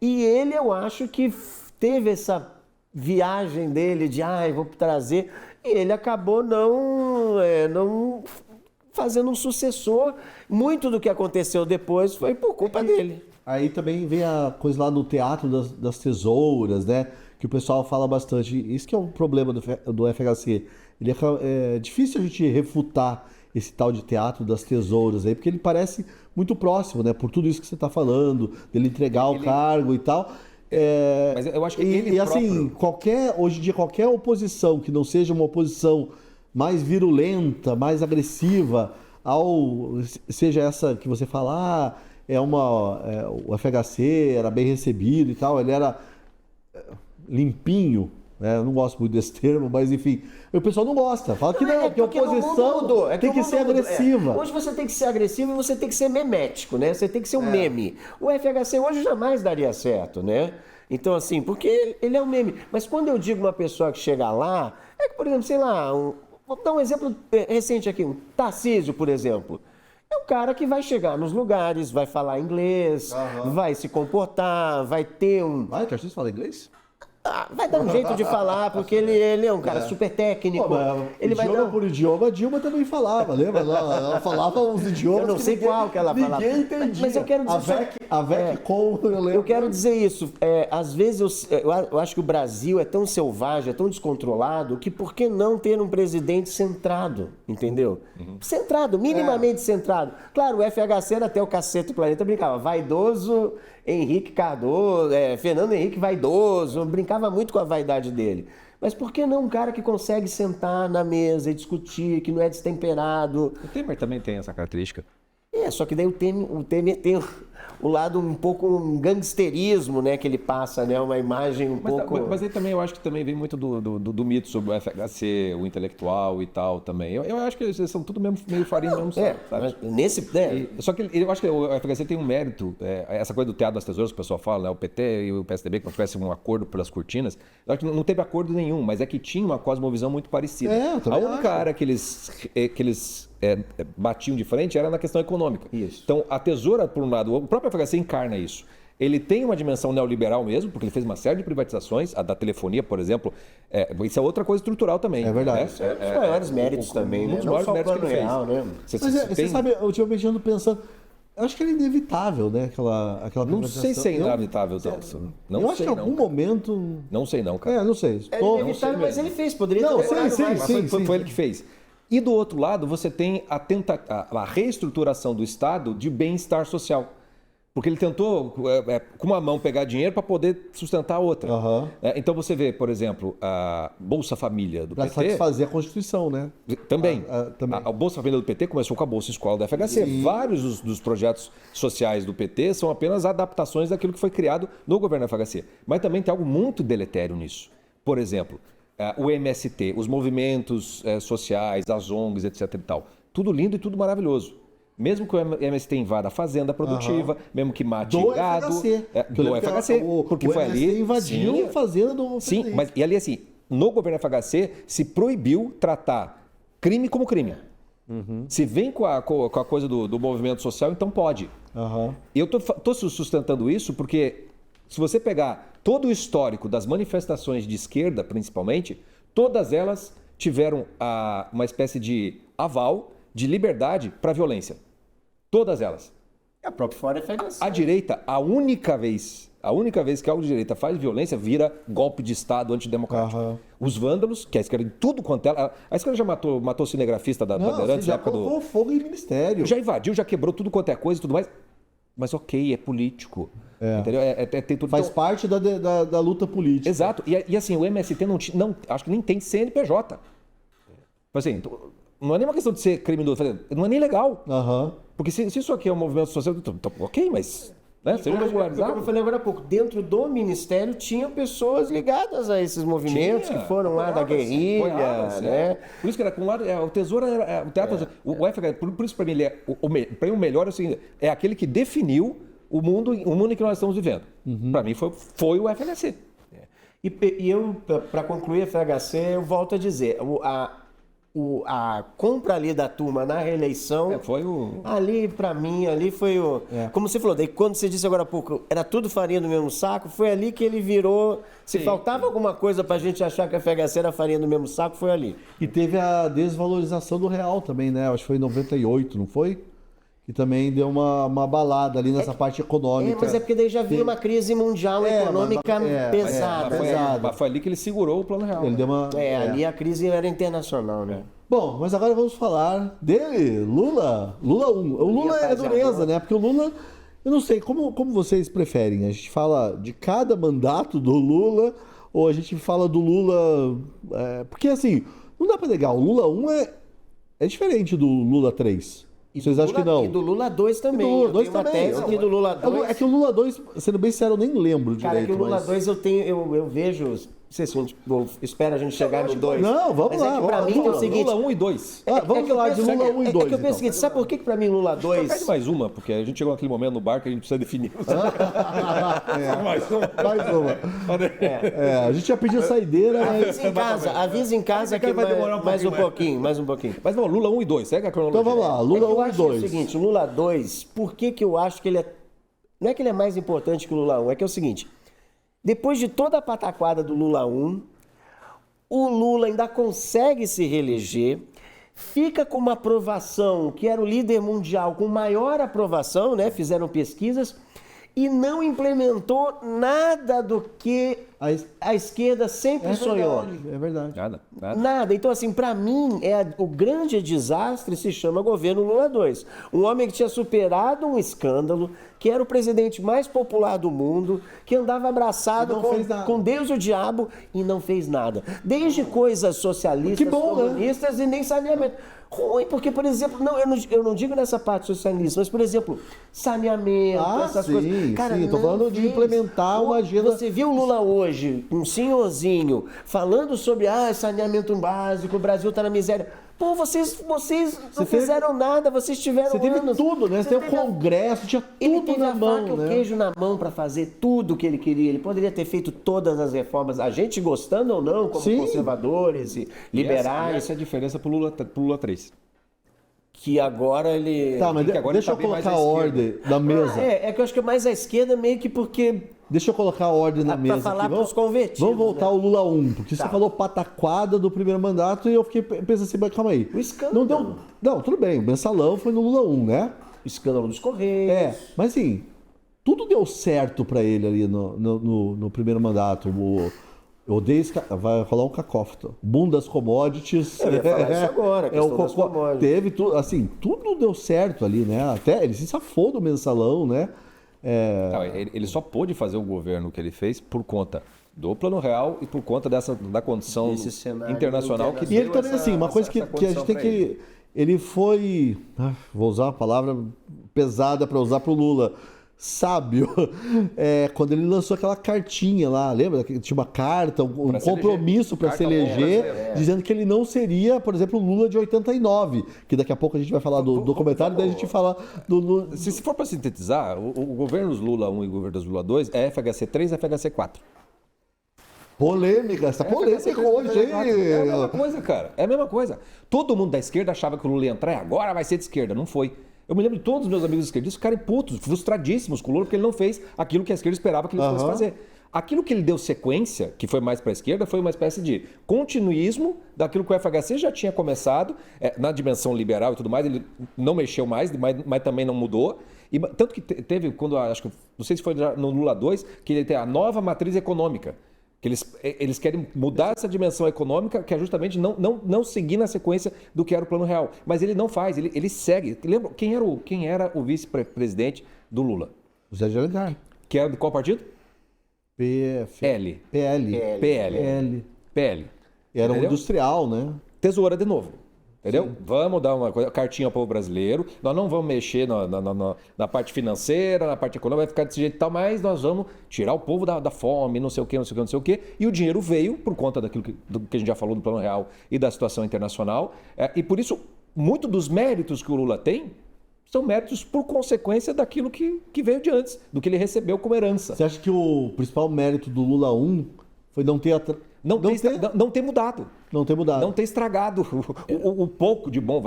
e ele, eu acho que teve essa viagem dele de, vou trazer, e ele acabou não fazendo um sucessor. Muito do que aconteceu depois foi por culpa dele. Aí também vem a coisa lá no Teatro das Tesouras, né? Que o pessoal fala bastante. Isso que é um problema do FHC. É difícil a gente refutar esse tal de Teatro das Tesouras aí, porque ele parece muito próximo, né? Por tudo isso que você está falando, dele entregar o cargo e tal. Mas eu acho que ele e assim, hoje em dia, qualquer oposição que não seja uma oposição mais virulenta, mais agressiva, seja essa que você fala, o FHC era bem recebido e tal, ele era limpinho, né? Eu não gosto muito desse termo, mas enfim, o pessoal não gosta, fala que não, que a oposição tem que ser agressiva. Hoje você tem que ser agressivo e você tem que ser memético, né? Você tem que ser um meme. O FHC hoje jamais daria certo, né? Então, assim, porque ele é um meme. Mas quando eu digo uma pessoa que chega lá, é que, por exemplo, sei lá, vou dar um exemplo recente aqui, um Tarcísio, por exemplo. É um cara que vai chegar nos lugares, vai falar inglês, vai se comportar, vai ter um... Vai, Tarcísio fala inglês? Vai dar um jeito de falar, porque ele é um cara super técnico. Pô, ele vai dar... por idioma, a Dilma também falava, lembra? Ela falava uns idiomas. Eu não sei qual que ela falava. Ninguém entendia. Mas eu quero dizer... A VEC com, eu lembro. Eu quero dizer isso. Às vezes eu acho que o Brasil é tão selvagem, é tão descontrolado, que por que não ter um presidente centrado, entendeu? Centrado, minimamente centrado. Claro, o FHC era até o cacete do planeta, brincava. Vaidoso Henrique Cardoso, Fernando Henrique vaidoso, brincava muito com a vaidade dele. Mas por que não um cara que consegue sentar na mesa e discutir, que não é destemperado? O Temer também tem essa característica. Só que daí o Temer tem o lado um pouco um gangsterismo, né, que ele passa, né, uma imagem um pouco... Mas aí também eu acho que também vem muito do mito sobre o FHC, o intelectual e tal também. Eu acho que eles são tudo meio farinha do mesmo saco, sabe? Só que eu acho que o FHC tem um mérito, essa coisa do Teatro das Tesouras que o pessoal fala, né, o PT e o PSDB, que não tivesse um acordo pelas cortinas, eu acho que não teve acordo nenhum, mas é que tinha uma cosmovisão muito parecida. A única área que eles batiam de frente era na questão econômica. Isso. Então, a Tesoura, por um lado, o próprio FHC encarna isso. Ele tem uma dimensão neoliberal mesmo, porque ele fez uma série de privatizações, a da telefonia, por exemplo. Isso é outra coisa estrutural também. É verdade. Um dos maiores méritos também, né? Um dos maiores méritos que ele fez. Real, né? Você sabe, ultimamente eu ando pensando, eu acho que era inevitável, né? Aquela Não sei se é inevitável, Delson. Eu acho que em algum momento... Não sei não, cara. Não sei. É inevitável, mas ele fez, poderia Não, ter sim. Foi ele que fez. E do outro lado, você tem a reestruturação do Estado de bem-estar social. Porque ele tentou, com uma mão, pegar dinheiro para poder sustentar a outra. Então você vê, por exemplo, a Bolsa Família do PT... Para satisfazer a Constituição, né? Também. A Bolsa Família do PT começou com a Bolsa Escola do FHC. Vários dos projetos sociais do PT são apenas adaptações daquilo que foi criado no governo do FHC. Mas também tem algo muito deletério nisso. Por exemplo, o MST, os movimentos sociais, as ONGs, etc. e tal. Tudo lindo e tudo maravilhoso. Mesmo que o MST invada a fazenda produtiva, mesmo que mate o gado... Do FHC. Porque foi ali... O MST invadiu a fazenda do... Sim, mas e ali assim, no governo FHC se proibiu tratar crime como crime. Se vem com a coisa do movimento social, então pode. E eu estou sustentando isso porque se você pegar todo o histórico das manifestações de esquerda, principalmente, todas elas tiveram uma espécie de aval de liberdade para a violência. Todas elas. A própria fora é FHC. A direita, a única vez que algo de direita faz violência, vira golpe de Estado antidemocrático. Os vândalos, que a esquerda, em tudo quanto ela... A esquerda já matou cinegrafista da Bandeirantes na época do... Já colocou fogo em ministério. Já invadiu, já quebrou tudo quanto é coisa e tudo mais. Mas ok, é político. Entendeu? Tem tudo. Faz parte da luta política. Exato. E assim, o MST não acho que nem tem CNPJ. Assim, não é nem uma questão de ser criminoso, não é nem legal. Porque se isso aqui é um movimento social, ok, mas seja regularizado. Como eu falei agora há pouco, dentro do Ministério tinham pessoas ligadas a esses movimentos que foram lá da guerrilha, né? Por isso que era com o Tesouro era o teatro. O FHC, por isso para mim o melhor é o seguinte, é aquele que definiu o mundo em que nós estamos vivendo. Para mim foi o FHC. E eu, para concluir a FHC, eu volto a dizer, a compra ali da turma na reeleição, foi o... ali para mim, ali foi o... Como você falou, daí quando você disse agora há pouco, era tudo farinha do mesmo saco, foi ali que ele virou... Se faltava alguma coisa pra gente achar que a FHC era farinha do mesmo saco, foi ali. E teve a desvalorização do real também, né? Acho que foi em 98, não foi? que também deu uma balada ali nessa parte econômica. Mas é porque daí já vinha uma crise mundial econômica pesada. Mas foi ali que ele segurou o Plano Real. Ele deu uma... Ali a crise era internacional, né? Bom, mas agora vamos falar dele, Lula 1. O Lula é dureza, né? Porque o Lula, eu não sei, como vocês preferem? A gente fala de cada mandato do Lula ou a gente fala do Lula... porque assim, não dá pra negar, o Lula 1 é diferente do Lula 3. Vocês acham que não? E do Lula 2 também. Do Lula 2 também. Aqui do Lula 2. É que o Lula 2, sendo bem sério, eu nem lembro direito. Cara, que o Lula 2 eu vejo... Não sei se a gente espera a gente chegar no 2. Não, vamos lá. É que pra mim é o seguinte... Lula 1 e 2. Vamos falar de Lula 1 e 2. É que eu penso o seguinte, sabe por que pra mim Lula 2... Pede mais uma, porque a gente chegou naquele momento no bar que a gente precisa definir. Mais uma. Mais uma. A gente já pediu saideira, mas... Avisa em casa que vai demorar mais um pouquinho. Mas não, Lula 1 e 2, segue a cronologia. Então vamos lá, Lula 1 e É 2. o seguinte, o Lula 2, por que eu acho que ele é... Não é que ele é mais importante que o Lula 1, é que é o seguinte, depois de toda a pataquada do Lula 1, o Lula ainda consegue se reeleger, fica com uma aprovação, que era o líder mundial com maior aprovação, né? Fizeram pesquisas, e não implementou nada do que a esquerda sempre sonhou. É verdade. Nada. Então, assim, para mim, o grande desastre se chama governo Lula 2. Um homem que tinha superado um escândalo, que era o presidente mais popular do mundo, que andava abraçado com Deus e o diabo e não fez nada. Desde coisas socialistas, comunistas, né? E nem saneamento. Ruim, porque, por exemplo, eu não digo nessa parte socialista, mas, por exemplo, saneamento, essas coisas. Cara, sim, tô falando de implementar uma agenda. Você viu o Lula hoje, um senhorzinho, falando sobre saneamento básico, o Brasil tá na miséria. Pô, vocês não fizeram nada, vocês tiveram Você teve anos. tudo, né? Você tem o Congresso, tinha tudo na mão, Ele teve a faca e né? o queijo na mão para fazer tudo o que ele queria. Ele poderia ter feito todas as reformas, a gente gostando ou não, como conservadores e liberais. Essa é a diferença pro Lula 3. Que agora ele... Tá, mas deixa eu colocar a ordem na mesa. É que eu acho que é mais à esquerda meio que porque... Deixa eu colocar a ordem na mesa. Pra falar aqui. pros convertidos. Vamos voltar ao Lula 1, porque Tá. você falou pataquada do primeiro mandato e eu fiquei pensando assim, mas calma aí. O escândalo. Não, tudo bem, o mensalão foi no Lula 1, né? O escândalo dos Correios. Mas assim, tudo deu certo pra ele ali no primeiro mandato. Eu odeio vai rolar um cacófato. Boom das commodities. Eu ia falar isso agora, a questão das commodities. Teve tudo, assim, tudo deu certo ali, né? Até ele se safou do mensalão, né? Não, ele só pôde fazer o governo que ele fez por conta do Plano Real e por conta da condição Desse cenário internacional que E ele também, assim, uma coisa que a gente tem que... Ele foi... vou usar uma palavra pesada para usar pro Lula. Sábio. Quando ele lançou aquela cartinha lá, lembra? Que tinha uma carta, um compromisso para se eleger, dizendo que ele não seria, por exemplo, o Lula de 89, que daqui a pouco a gente vai falar do documentário, daí a gente fala do Lula... Se for para sintetizar, o governo dos Lula 1 e o governo dos Lula 2 é FHC 3 e FHC 4. Polêmica, essa polêmica hoje, hein? É a mesma coisa, cara. É a mesma coisa. Todo mundo da esquerda achava que o Lula ia entrar e agora vai ser de esquerda. Não foi. Eu me lembro de todos os meus amigos esquerdistas ficarem putos, frustradíssimos com o Lula, porque ele não fez aquilo que a esquerda esperava que ele fosse fazer. Aquilo que ele deu sequência, que foi mais para a esquerda, foi uma espécie de continuismo daquilo que o FHC já tinha começado, na dimensão liberal e tudo mais, ele não mexeu mais, mas também não mudou. E, tanto que teve, acho que não sei se foi no Lula 2, que ele tem a nova matriz econômica. Que eles querem mudar essa dimensão econômica, que é justamente não seguir na sequência do que era o Plano Real. Mas ele não faz, ele segue. Lembra quem era o vice-presidente do Lula? Zé de Alencar. Que era de qual partido? PL. Era um Entendeu? industrial, né? Tesoura de novo. Entendeu? Sim. Vamos dar uma cartinha ao povo brasileiro. Nós não vamos mexer na parte financeira, na parte econômica, vai ficar desse jeito e tal, mas nós vamos tirar o povo da fome, não sei o quê. E o dinheiro veio por conta do que a gente já falou do Plano Real e da situação internacional. E por isso, muito dos méritos que o Lula tem são méritos por consequência daquilo que veio de antes, do que ele recebeu como herança. Você acha que o principal mérito do Lula 1 foi não ter mudado. Não ter mudado. Não ter estragado. O pouco de bom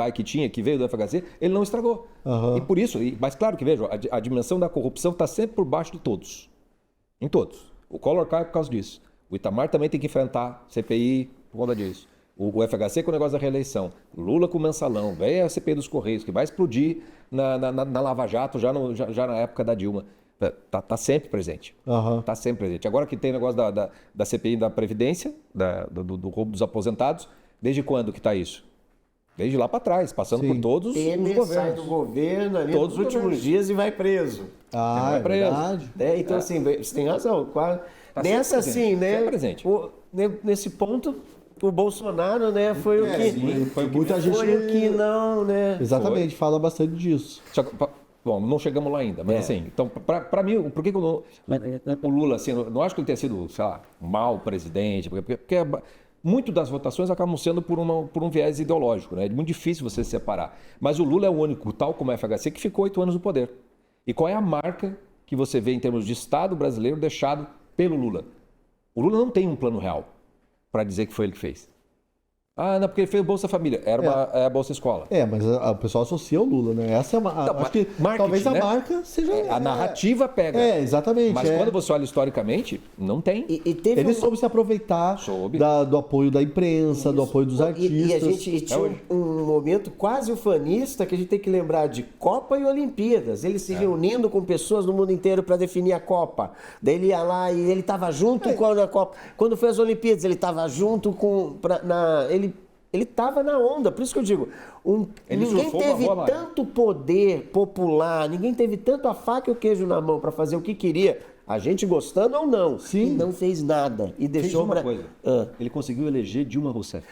que veio do FHC, ele não estragou. E por isso, mas claro que veja, a dimensão da corrupção está sempre por baixo de todos. Em todos. O Collor cai por causa disso. O Itamar também tem que enfrentar CPI por conta disso. O FHC com o negócio da reeleição, Lula com o mensalão, vem a CPI dos Correios, que vai explodir na Lava Jato já na época da Dilma. Tá sempre presente. Aham. Tá sempre presente. Agora que tem o negócio da CPI da Previdência, do roubo dos aposentados, desde quando que está isso? Desde lá para trás, passando Sim. por todos os Temer governos. sai do governo ali Todos nos os últimos governos. dias e vai preso. Ah, Vai é preso. verdade. Né? Então, assim, você tem razão. Tá Nessa, sempre assim, presente, né? sempre presente. Nesse ponto, o Bolsonaro, né, foi o que. sim, foi muita gente- Foi o que não, né? Exatamente, fala bastante disso. Só que, bom, não chegamos lá ainda, mas assim, então, para mim, por que que o Lula, assim, eu não acho que ele tenha sido, sei lá, um mau presidente, porque muito das votações acabam sendo por um viés ideológico, né? É muito difícil você se separar. Mas o Lula é o único, tal como a FHC, que ficou 8 anos no poder. E qual é a marca que você vê em termos de Estado brasileiro deixado pelo Lula? O Lula não tem um plano real para dizer que foi ele que fez. Ah, não, porque ele fez o Bolsa Família. Era a Bolsa Escola. Mas o pessoal associa o Lula, né? Essa é uma. Acho que marketing, talvez a né? marca seja. A narrativa pega. Exatamente. Mas quando você olha historicamente, não tem. E teve Ele um- soube se aproveitar Soube. do apoio da imprensa, do apoio dos artistas. E a gente tinha um momento quase ufanista que a gente tem que lembrar de Copa e Olimpíadas. Ele se reunindo com pessoas no mundo inteiro para definir a Copa. Daí ele ia lá e ele estava junto com a Copa. Quando foi as Olimpíadas, ele estava junto com. Ele estava na onda, por isso que eu digo, Ele ninguém surfou teve uma boa maré. tanto poder popular, ninguém teve tanto a faca e o queijo na mão para fazer o que queria, a gente gostando ou não. Sim. E não fez nada. E Fez deixou uma pra- coisa. Ah. Ele conseguiu eleger Dilma Rousseff.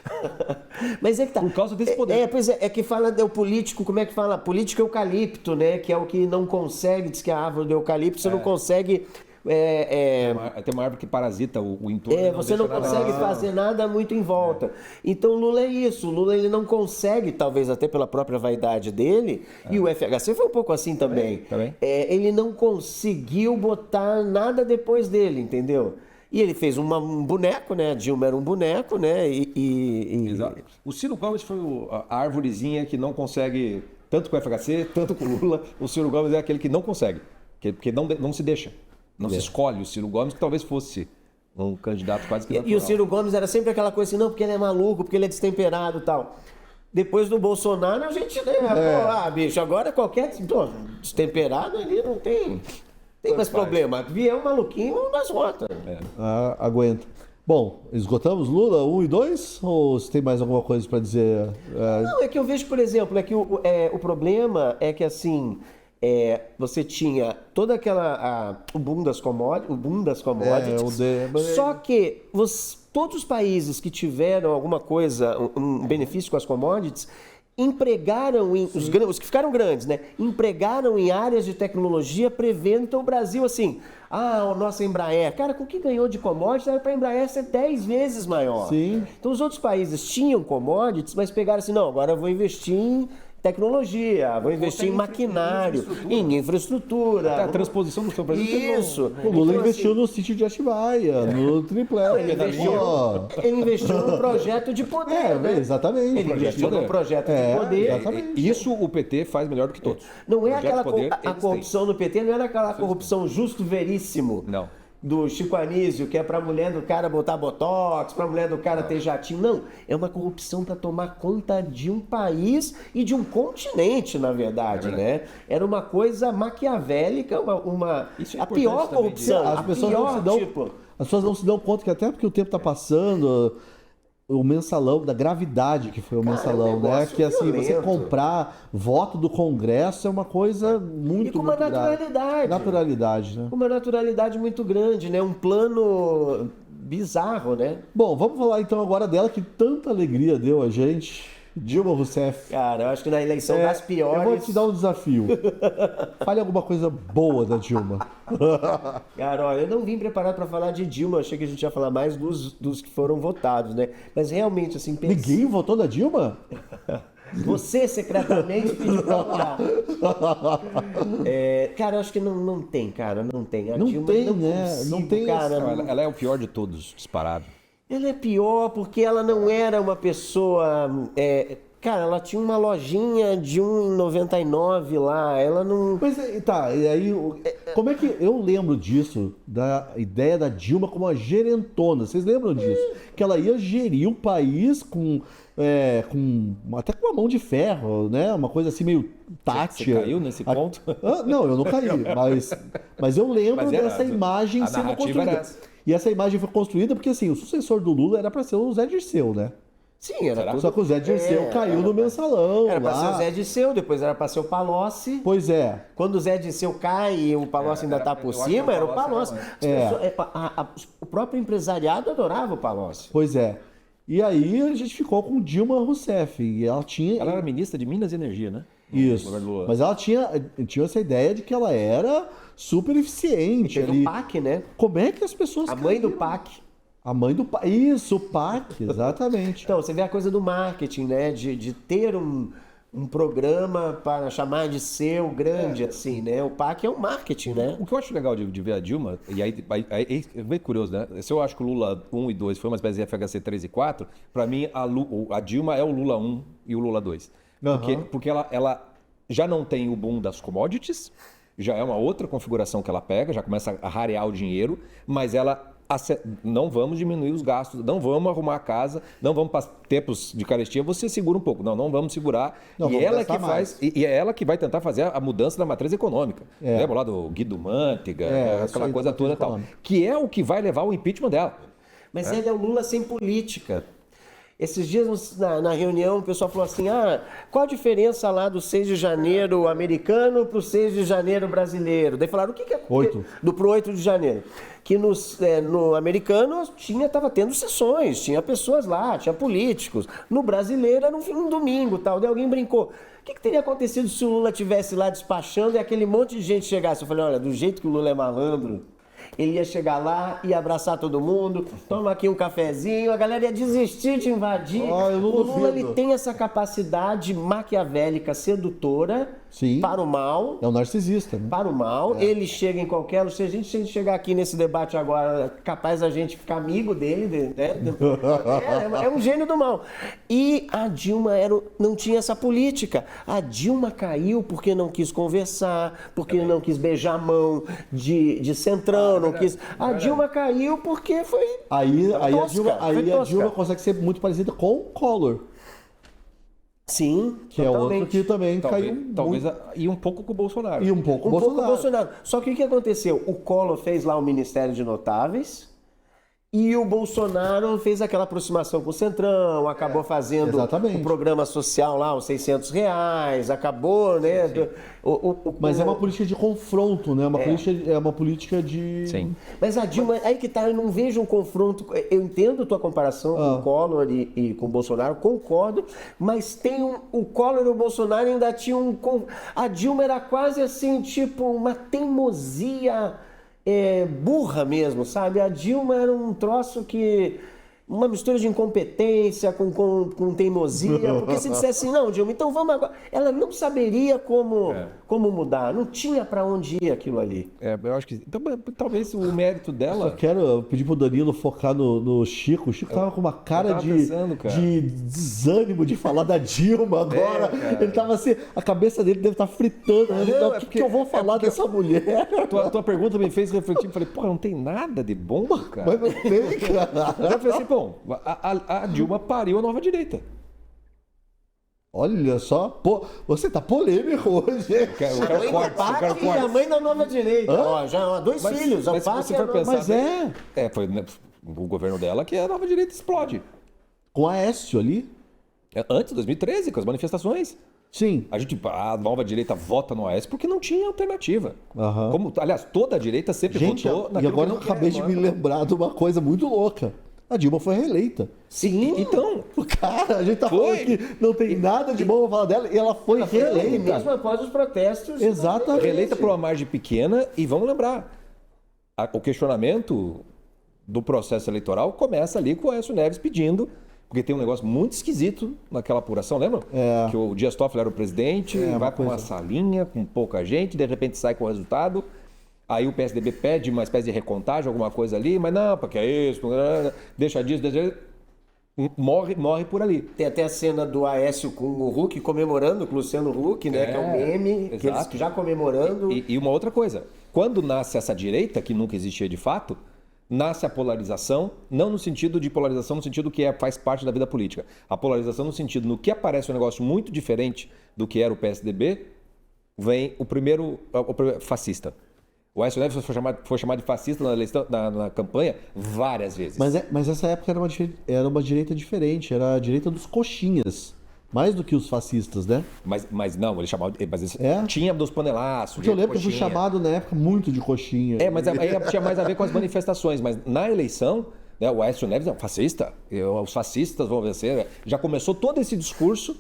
Mas é que tá. Por causa desse poder. Pois é que fala do político, como é que fala? Político eucalipto, né? Que é o que não consegue, diz que a árvore do eucalipto, você não consegue. Tem uma árvore que parasita o entorno. Você não deixa nada consegue avançar. fazer nada muito em volta. Então o Lula é isso. O Lula ele não consegue, talvez até pela própria vaidade dele, e o FHC foi um pouco assim também. Também. Ele não conseguiu botar nada depois dele, entendeu? E ele fez um boneco, né? A Dilma era um boneco, né? Exato. O Ciro Gomes foi a árvorezinha que não consegue, tanto com o FHC, tanto com o Lula. O Ciro Gomes é aquele que não consegue, porque não se deixa. Não se escolhe o Ciro Gomes, que talvez fosse um candidato quase que E o natural. Ciro Gomes era sempre aquela coisa assim, não, porque ele é maluco, porque ele é destemperado e tal. Depois do Bolsonaro, a gente, né, bicho, agora qualquer destemperado ali não tem mais problema. Vier um maluquinho, nós vota. Aguenta. Bom, esgotamos Lula 1 e 2? Ou você tem mais alguma coisa para dizer? Não, é que eu vejo, por exemplo, é que o problema é que assim, você tinha toda aquela o boom das commodities. Só que todos os países que tiveram alguma coisa, um benefício com as commodities, empregaram os que ficaram grandes, né? Empregaram em áreas de tecnologia prevendo. Então o Brasil, assim, a nossa Embraer, cara, com o que ganhou de commodities era para a Embraer ser 10 vezes maior. Sim. Então os outros países tinham commodities, mas pegaram assim, não, agora eu vou investir em tecnologia, vou investir em maquinário, em infraestrutura. Até a transposição do seu Brasil. Isso. O Lula Então, investiu assim, no sítio de Atibaia, no Triplex. ele investiu no projeto de poder. né? Exatamente. Ele investiu poder. no projeto de poder. exatamente. Isso o PT faz melhor do que todos. Não é Projeto aquela de poder, a eles têm. corrupção no PT, não era aquela corrupção justo veríssimo. Não. Do Chico Anísio, que é pra mulher do cara botar botox, pra mulher do cara ter jatinho. Não, é uma corrupção para tomar conta de um país e de um continente, na verdade, né? Era uma coisa maquiavélica, Isso é a importante pior também corrupção, As a pessoas pior, não se dão, tipo... as pessoas não se dão conta que até porque o tempo está passando, o mensalão, da gravidade que foi o mensalão, é um né? negócio Que assim, você violento. comprar voto do Congresso é uma coisa muito, E com uma muito grave. naturalidade. Naturalidade, né? Uma naturalidade muito grande, né? Um plano bizarro, né? Bom, vamos falar então agora dela que tanta alegria deu a gente. Dilma Rousseff. Cara, eu acho que na eleição das piores... Eu vou te dar um desafio. Fale alguma coisa boa da Dilma. Cara, olha, eu não vim preparado para falar de Dilma, achei que a gente ia falar mais dos que foram votados, né? Mas realmente, assim, Ninguém votou na Dilma? Você secretamente pediu pra votar. Cara, eu acho que não tem, cara, não tem. A Não Dilma, tem, não né? consigo, Não tem cara. Não, ela é o pior de todos, disparado. Ela é pior porque ela não era uma pessoa Cara, ela tinha uma lojinha de R$1,99 lá, ela não... Mas tá, e aí, como é que eu lembro disso, da ideia da Dilma como uma gerentona? Vocês lembram disso? Que ela ia gerir o país até com uma mão de ferro, né? Uma coisa assim meio tátil. Você caiu nesse ponto? Não, eu não caí, mas eu lembro Mas era- dessa imagem a sendo narrativa era construída. essa. E essa imagem foi construída porque assim, o sucessor do Lula era para ser o Zé Dirceu, né? Sim, era tudo... Só que o Zé Dirceu caiu no mensalão Era pra ser o lá. Zé Dirceu, depois era pra ser o Palocci. Pois é. Quando o Zé Dirceu cai e o Palocci ainda tá por eu acho que cima, o era o Palocci Palocci. era As pessoas- o próprio empresariado adorava o Palocci. Pois é. E aí a gente ficou com Dilma Rousseff. E ela tinha. Ela era ministra de Minas e Energia, né? Isso. No governo Lula. Mas ela tinha essa ideia de que ela era super eficiente Teve ali. o PAC, né? Como é que as pessoas. A mãe do caíram? PAC. A mãe do PAC. Isso, o PAC, exatamente. Então, você vê a coisa do marketing, né? De ter um programa para chamar de seu grande, assim, né? O PAC é um marketing, né? O que eu acho legal de ver a Dilma, e aí é bem curioso, né? Se eu acho que o Lula 1 e 2 foi uma espécie de FHC 3 e 4, para mim a Dilma é o Lula 1 e o Lula 2. Porque ela já não tem o boom das commodities, já é uma outra configuração que ela pega, já começa a rarear o dinheiro, mas ela não vamos diminuir os gastos, não vamos arrumar a casa, não vamos para tempos de carestia, você segura um pouco. Não vamos segurar. Não, e vamos ela gastar que faz, mais. e é ela que vai tentar fazer a mudança da matriz econômica. Lembra lá do Guido Mantega, isso aquela aí, coisa da toda e matriz tal. econômica. Que é o que vai levar ao impeachment dela. Mas ele é o Lula sem política. Esses dias na reunião o pessoal falou assim, qual a diferença lá do 6 de janeiro americano para o 6 de janeiro brasileiro? Daí falaram, o que é... 8. Pro 8 de janeiro. Que no americano estava tendo sessões, tinha pessoas lá, tinha políticos. No brasileiro era um domingo tal. Daí alguém brincou, o que teria acontecido se o Lula estivesse lá despachando e aquele monte de gente chegasse? Eu falei, olha, do jeito que o Lula é malandro, ele ia chegar lá, ia abraçar todo mundo, toma aqui um cafezinho, a galera ia desistir de invadir. Eu não O Lula duvido. ele tem essa capacidade maquiavélica, sedutora, Sim. para o mal. É um narcisista, né? Para o mal, ele chega em qualquer... Se a gente chegar aqui nesse debate agora, capaz a gente ficar amigo dele, né? É um gênio do mal. E a Dilma não tinha essa política. A Dilma caiu porque não quis conversar, porque não quis beijar a mão de centrão, não quis... A Dilma caiu porque foi Aí a tosca, foi Dilma tosca. consegue ser muito parecida com o Collor, Sim, que é outro totalmente. que também caiu Talvez muito. e um pouco com o Bolsonaro. E um pouco Um o pouco Bolsonaro. o Bolsonaro. Só que o que aconteceu? O Collor fez lá o Ministério de Notáveis e o Bolsonaro fez aquela aproximação com o Centrão, acabou fazendo exatamente. o programa social lá, os R$600, acabou, né? Mas é uma política de confronto, né? É uma política de... Sim. Mas a Dilma, aí que tá, eu não vejo um confronto. Eu entendo a tua comparação com o Collor e com o Bolsonaro, concordo, mas tem o Collor e o Bolsonaro ainda tinham a Dilma era quase assim, tipo, uma teimosia burra mesmo, sabe? A Dilma era um troço que... Uma mistura de incompetência com teimosia, porque se dissesse assim, não, Dilma, então vamos agora. Ela não saberia como mudar, não tinha para onde ir aquilo ali. Eu acho que... Então, talvez o mérito dela... Só quero pedir pro Danilo focar no Chico. O Chico tava com uma cara tava pensando, cara. de desânimo de falar da Dilma agora. cara. Ele tava assim, a cabeça dele deve estar fritando. Né? Não, O é que, porque- que eu vou falar dessa mulher? Tua pergunta me fez refletir. Falei, porra, não tem nada de bom, cara. Mas não tem, cara. Aí eu falei assim, bom, a Dilma pariu a nova direita. Olha só, pô, você tá polêmico hoje. hein? Eu quero A mãe do cortes, eu PAC quero e a cortes. mãe da nova direita. Ó, já dois Mas- filhos. mas se a PAC você e a for nova... pensar Mas é, Foi né, o governo dela que a nova direita explode. com a Aécio ali. Antes, 2013, com as manifestações. Sim. A nova direita vota no AS porque não tinha alternativa. Aham. Como, aliás, toda a direita sempre Gente, votou e naquilo agora que eu não acabei quer, de não me é? lembrar de uma coisa muito louca. A Dilma foi reeleita. Sim, Então, Cara, a gente tá Foi. falando que não tem nada de bom pra falar dela e ela foi e reeleita. mesmo após os protestos. Exatamente. reeleita por uma margem pequena e vamos lembrar, o questionamento do processo eleitoral começa ali com o Aécio Neves pedindo, porque tem um negócio muito esquisito naquela apuração, lembra? É. Que o Dias Toffoli era o presidente, uma vai para uma coisa. salinha com pouca gente, de repente sai com o resultado, aí o PSDB pede uma espécie de recontagem, alguma coisa ali, mas não, porque é isso, deixa disso, deixa... morre por ali. Tem até a cena do Aécio com o Huck comemorando, com o Luciano Huck, né? Que é um meme, que eles exato. já comemorando. E uma outra coisa, quando nasce essa direita, que nunca existia de fato, nasce a polarização, não no sentido de polarização, no sentido que faz parte da vida política. A polarização no sentido, no que aparece um negócio muito diferente do que era o PSDB, vem o primeiro fascista. O Aécio Neves foi chamado de fascista na campanha várias vezes. Mas essa época era uma direita diferente, era a direita dos coxinhas. Mais do que os fascistas, né? Mas não, ele chamava. Mas É? tinha dos panelaços. Porque eu lembro que eu fui chamado na época muito de coxinha. Mas aí tinha mais a ver com as manifestações. Mas na eleição, né, o Aécio Neves é um fascista. Os fascistas vão vencer. Já começou todo esse discurso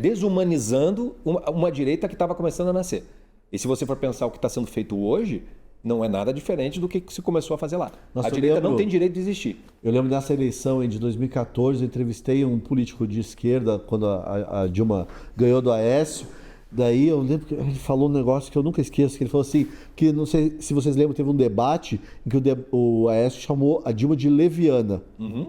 desumanizando uma direita que estava começando a nascer. E se você for pensar o que está sendo feito hoje, não é nada diferente do que se começou a fazer lá. Nossa, a direita lembro- não tem direito de existir. Eu lembro dessa eleição de 2014, eu entrevistei um político de esquerda quando a Dilma ganhou do Aécio. Daí eu lembro que ele falou um negócio que eu nunca esqueço, que ele falou assim, que não sei se vocês lembram, teve um debate em que o Aécio chamou a Dilma de leviana.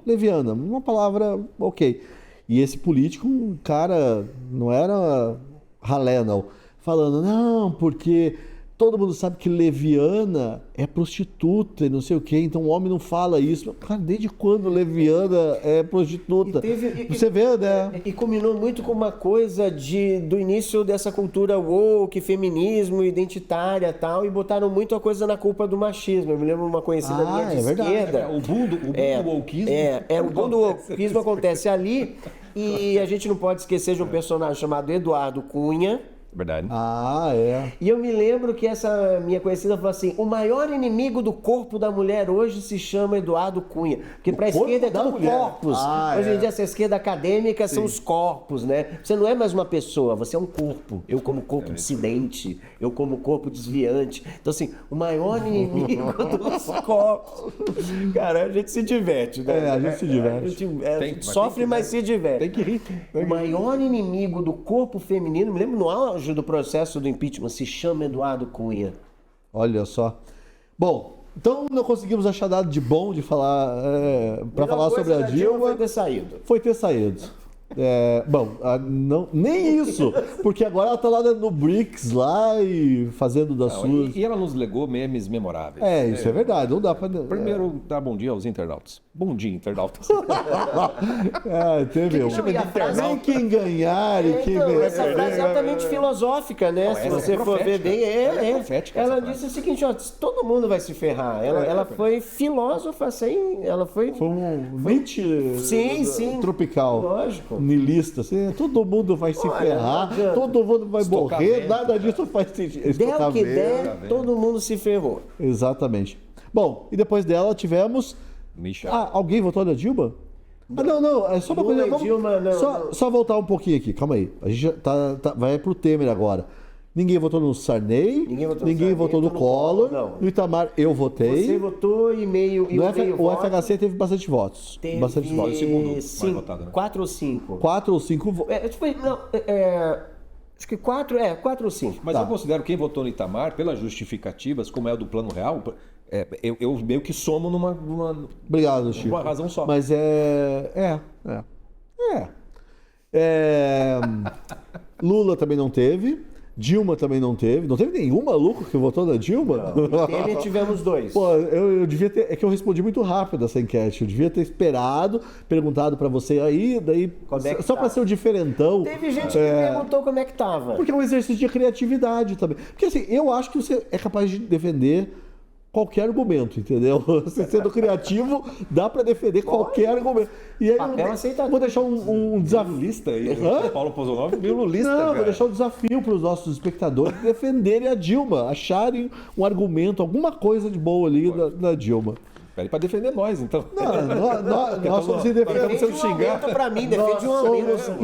Leviana, uma palavra ok. E esse político, um cara, não era ralé não, falando, não, porque todo mundo sabe que leviana é prostituta e não sei o quê, então o homem não fala isso. Cara, desde quando leviana é prostituta? Você vê, né? E combinou muito com uma coisa do início dessa cultura woke, feminismo, identitária e tal, e botaram muito a coisa na culpa do machismo. Eu me lembro uma conhecida minha de é verdade. esquerda. O boom do wokeismo. O boom do wokeismo acontece ali, e a gente não pode esquecer de um personagem chamado Eduardo Cunha. Verdade. Ah, é. E eu me lembro que essa minha conhecida falou assim: o maior inimigo do corpo da mulher hoje se chama Eduardo Cunha. Porque pra corpo esquerda é da tudo mulher? corpos. Ah, hoje é. em dia, essa esquerda acadêmica são os corpos, né? Você não é mais uma pessoa, você é um corpo. Eu como corpo dissidente, eu como corpo desviante. Então, assim, o maior inimigo dos corpos. Cara, a gente se diverte, né? A gente se diverte. A gente sofre, mas se diverte. Tem que rir. O maior inimigo do corpo feminino, me lembro no auge do processo do impeachment, se chama Eduardo Cunha. Olha só. Bom, então não conseguimos achar nada de bom de falar para falar sobre a Dilma. Foi ter saído. Foi ter saído. Nem isso, porque agora ela tá lá no BRICS lá e fazendo das suas. E ela nos legou memes memoráveis. Isso é verdade, não dá pra. Primeiro, dar bom dia aos internautas. Bom dia, internautas. Teve um. chama de internauta? Nem quem ganhar e quem Então, ganhar. essa frase é altamente filosófica, né? Se essa você é for ver profética. bem, Ela é profética, ela essa disse o seguinte: ó, todo mundo vai se ferrar. Ela foi filósofa, assim, ela foi. Foi um mente Sim. tropical. Lógico. Nilista, assim, todo mundo vai se ferrar, não adianta. todo mundo vai Estocar morrer, vento, nada disso faz sentido. Der Estocar o que vento. der, todo mundo se ferrou. Exatamente. Bom, e depois dela tivemos. Michel. Alguém votou na Dilma? Não, é só uma Lula coisa. e Dilma, não. Só voltar um pouquinho aqui, calma aí. A gente já vai pro Temer agora. Ninguém votou no Sarney, Ninguém votou no Sarney, votou no votou no Collor, Collor, não. no Itamar eu votei. Você votou e meio. E No o meio o voto FHC teve bastante votos. teve Bastante votos. segundo mais 5, votado, né? 4 ou 5. 4 ou 5 votos. Acho que 4 ou 5. Mas eu considero quem votou no Itamar, pelas justificativas, como é o do Plano Real, eu meio que somo numa Obrigado, Chico. uma razão só. Mas Lula também não teve. Dilma também não teve. Não teve nenhum maluco que votou na Dilma? Temer tivemos 2. Pô, eu devia ter. É que eu respondi muito rápido essa enquete. Eu devia ter esperado, perguntado pra você aí, daí. Como é que só tá? pra ser o diferentão. Teve gente que perguntou como é que tava. Porque é um exercício de criatividade também. Porque assim, eu acho que você é capaz de defender qualquer argumento, entendeu? Você sendo criativo, dá pra defender qualquer argumento. E aí Papel aceitado. vou deixar um desafio. Lulista aí. Hã? Paulo Pozonov meio lulista, Não, cara. vou deixar um desafio para os nossos espectadores defenderem a Dilma, acharem um argumento, alguma coisa de boa ali na Dilma. Pede pra defender nós, então. Nós somos indefensáveis. Defende um aumento pra mim, defende um aumento. Somos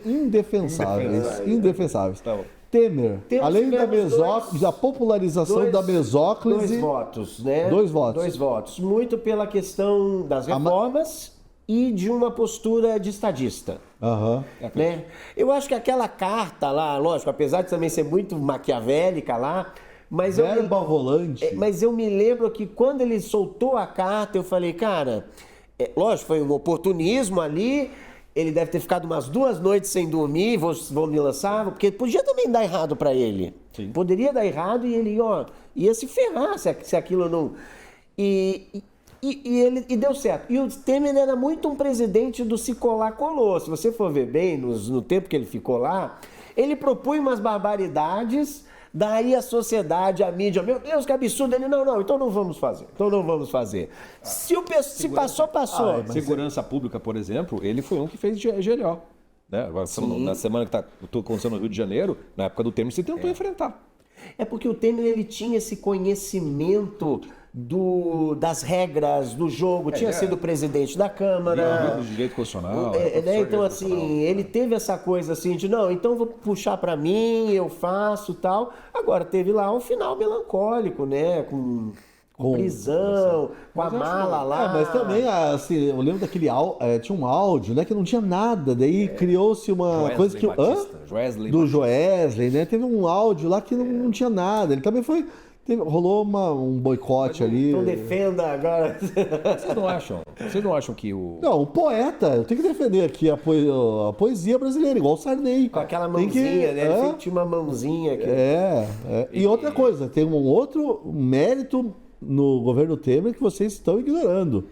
indefensáveis. Indefensáveis. Tá bom. Temer, Temos além da dois- da popularização da Dois mesóclise, votos, né? 2 votos. 2 votos. Muito pela questão das reformas e de uma postura de estadista. Aham. Né? Eu acho que aquela carta lá, lógico, apesar de também ser muito maquiavélica lá, mas Verba ao volante. mas eu me lembro que quando ele soltou a carta, eu falei, cara, lógico, foi um oportunismo ali. Ele deve ter ficado umas 2 noites sem dormir, vou me lançar, porque podia também dar errado para ele. Sim. Poderia dar errado e ele ia se ferrar se aquilo não... E deu certo. E o Temer era muito um presidente do se colar, colou. Se você for ver bem, no tempo que ele ficou lá, ele propunha umas barbaridades, daí a sociedade, a mídia, meu Deus, que absurdo. Ele, não, então não vamos fazer. Se passou, passou. Segurança pública, por exemplo, ele foi um que fez GLO. Né? Agora, na semana que está acontecendo no Rio de Janeiro, na época do Temer, você tentou enfrentar. É porque o Temer ele tinha esse conhecimento das regras do jogo, tinha sido presidente da Câmara. De direito constitucional. Então, assim, ele teve essa coisa assim de, não, então vou puxar para mim, eu faço tal. Agora, teve lá um final melancólico, né? Com prisão, com a mala lá. Mas também, assim, eu lembro daquele tinha um áudio, né, que não tinha nada, daí criou-se uma coisa que... Do Joesley, né? Teve um áudio lá que não tinha nada. Ele também foi... rolou um boicote ali. Então defenda agora. Vocês não acham que o... Não, o poeta, eu tenho que defender aqui a poesia brasileira, igual o Sarney. Com aquela mãozinha, né? Ele tinha uma mãozinha aqui. E outra coisa, tem um outro mérito no governo Temer que vocês estão ignorando.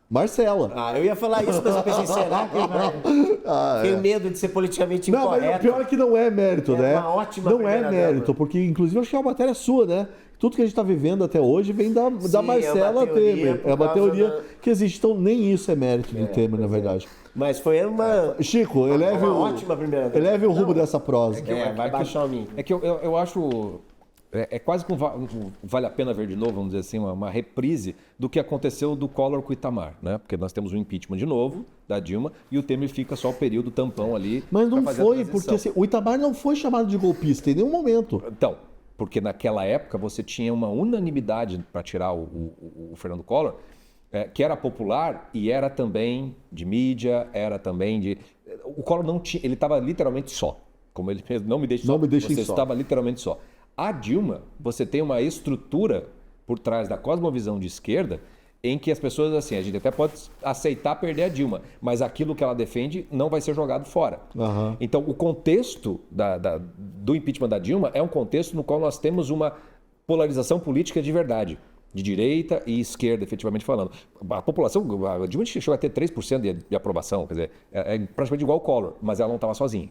Marcela. Eu ia falar isso, mas eu pensei, será que ele vai... Tenho medo de ser politicamente incorreto. Mas o pior é que não é mérito, né? Uma ótima não é mérito, porque inclusive acho que é uma matéria sua, né? Tudo que a gente está vivendo até hoje vem da Marcela Temer. É uma teoria que existe, então nem isso é mérito do Temer, na verdade. Mas foi uma... Chico, eleve ótima primeira vez. Eleve o rumo dessa prosa. Vai baixar o mim. É que eu acho... É quase que vale a pena ver de novo, vamos dizer assim, uma reprise do que aconteceu do Collor com o Itamar, né? Porque nós temos um impeachment de novo da Dilma e o Temer fica só o período tampão ali. Mas não foi, porque assim, o Itamar não foi chamado de golpista em nenhum momento. Então, porque naquela época você tinha uma unanimidade para tirar o Fernando Collor, que era popular e era também de mídia, era também de... O Collor não tinha, ele estava literalmente só. Como ele fez, não me deixe só. Você estava literalmente só. A Dilma, você tem uma estrutura por trás da cosmovisão de esquerda em que as pessoas, assim, a gente até pode aceitar perder a Dilma, mas aquilo que ela defende não vai ser jogado fora. Uhum. Então, o contexto do impeachment da Dilma é um contexto no qual nós temos uma polarização política de verdade, de direita e esquerda, efetivamente falando. A população, a Dilma chegou a ter 3% de aprovação, quer dizer, é praticamente igual ao Collor, mas ela não estava sozinha.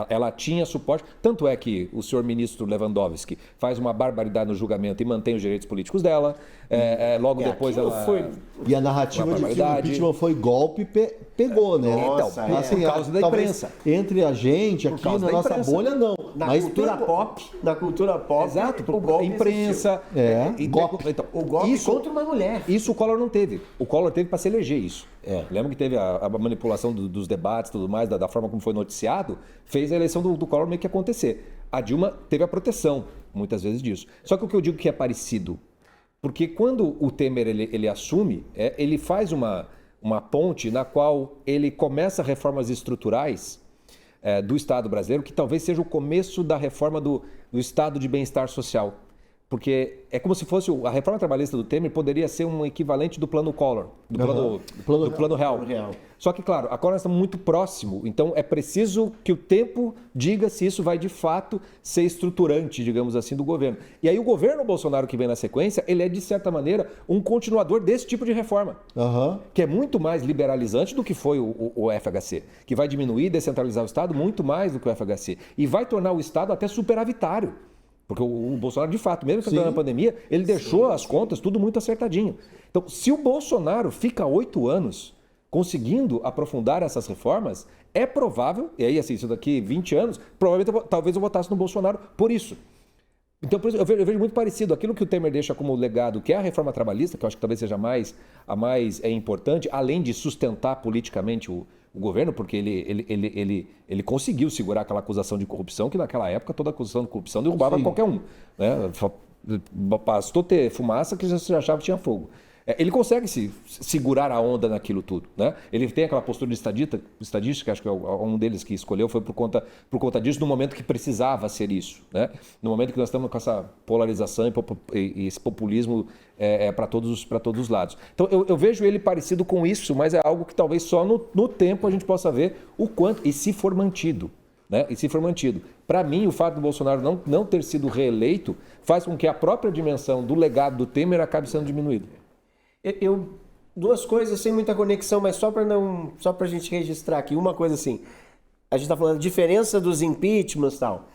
Ela tinha suporte, tanto é que o senhor ministro Lewandowski faz uma barbaridade no julgamento e mantém os direitos políticos dela. Logo depois ela foi. E a narrativa de que o impeachment foi golpe pegou, né? Nossa, então, por causa da imprensa. Entre a gente aqui na nossa bolha, não. Na cultura pop. Exato, o golpe imprensa. Golpe. Então, o golpe contra uma mulher. Isso o Collor não teve. O Collor teve para se eleger isso. Lembra que teve a manipulação dos debates e tudo mais, da forma como foi noticiado, fez a eleição do Collor meio que acontecer. A Dilma teve a proteção, muitas vezes, disso. Só que o que eu digo que é parecido, porque quando o Temer ele assume, ele faz uma ponte na qual ele começa reformas estruturais do Estado brasileiro, que talvez seja o começo da reforma do Estado de bem-estar social. Porque é como se fosse a reforma trabalhista do Temer poderia ser um equivalente do plano Collor, do plano real. Só que, claro, agora nós estamos muito próximo, então é preciso que o tempo diga se isso vai de fato ser estruturante, digamos assim, do governo. E aí o governo Bolsonaro que vem na sequência, ele é, de certa maneira, um continuador desse tipo de reforma, que é muito mais liberalizante do que foi o FHC, que vai diminuir e descentralizar o Estado muito mais do que o FHC, e vai tornar o Estado até superavitário. Porque o Bolsonaro, de fato, mesmo que na pandemia, ele deixou as contas tudo muito acertadinho. Então, se o Bolsonaro fica 8 anos conseguindo aprofundar essas reformas, é provável, e aí, assim, isso daqui 20 anos, provavelmente talvez eu votasse no Bolsonaro por isso. Então, por isso, eu vejo muito parecido. Aquilo que o Temer deixa como legado, que é a reforma trabalhista, que eu acho que talvez seja a mais importante, além de sustentar politicamente o governo, porque ele conseguiu segurar aquela acusação de corrupção, que naquela época toda acusação de corrupção derrubava qualquer um. Né? Bastou ter fumaça que já achava que tinha fogo. Ele consegue se segurar a onda naquilo tudo, né? Ele tem aquela postura de estadista, acho que é um deles que escolheu, foi por conta disso, no momento que precisava ser isso, né? No momento que nós estamos com essa polarização e esse populismo para todos os lados. Então eu vejo ele parecido com isso, mas é algo que talvez só no tempo a gente possa ver o quanto, e se for mantido. Né? E se for mantido. Para mim, o fato do Bolsonaro não ter sido reeleito faz com que a própria dimensão do legado do Temer acabe sendo diminuída. Duas coisas sem muita conexão, mas só para a gente registrar aqui. Uma coisa assim, a gente está falando da diferença dos impeachments e tal.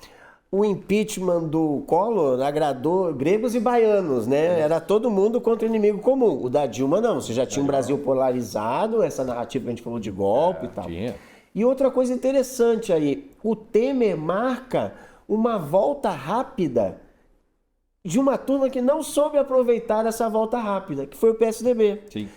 O impeachment do Collor agradou gregos e baianos, né? Era todo mundo contra o inimigo comum. O da Dilma não, você já tinha um Brasil polarizado, essa narrativa que a gente falou de golpe e tal. Tinha. E outra coisa interessante aí, o Temer marca uma volta rápida de uma turma que não soube aproveitar essa volta rápida, que foi o PSDB. Sim.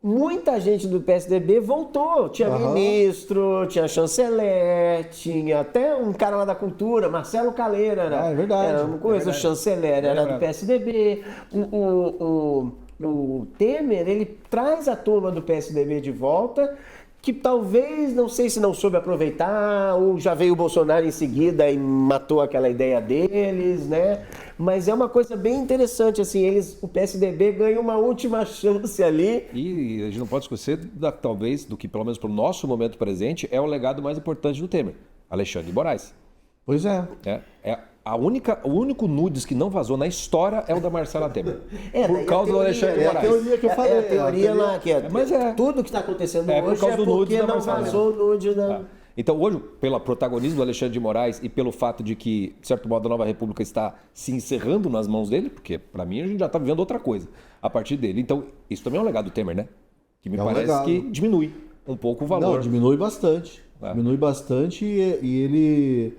Muita gente do PSDB voltou. Tinha ministro, tinha chanceler, tinha até um cara lá da cultura, Marcelo Caleira. É verdade. Era uma coisa, o chanceler era do PSDB. O Temer, ele traz a turma do PSDB de volta, que talvez, não sei se não soube aproveitar, ou já veio o Bolsonaro em seguida e matou aquela ideia deles, né? Mas é uma coisa bem interessante, assim, o PSDB ganha uma última chance ali. E a gente não pode esquecer, talvez, do que, pelo menos para o nosso momento presente, é o legado mais importante do Temer, Alexandre de Moraes. Pois é. O único nudes que não vazou na história é o da Marcela Temer. Por causa do Alexandre de Moraes. É a teoria que eu falei. É a teoria lá, Mas tudo que está acontecendo por hoje causa é do nude porque da não Marcela vazou o nude da... Então hoje, pelo protagonismo do Alexandre de Moraes e pelo fato de que, de certo modo, a nova república está se encerrando nas mãos dele, porque para mim a gente já está vivendo outra coisa a partir dele. Então isso também é um legado do Temer, né? Que me parece legado. que diminui um pouco o valor. Não, diminui bastante. Diminui bastante e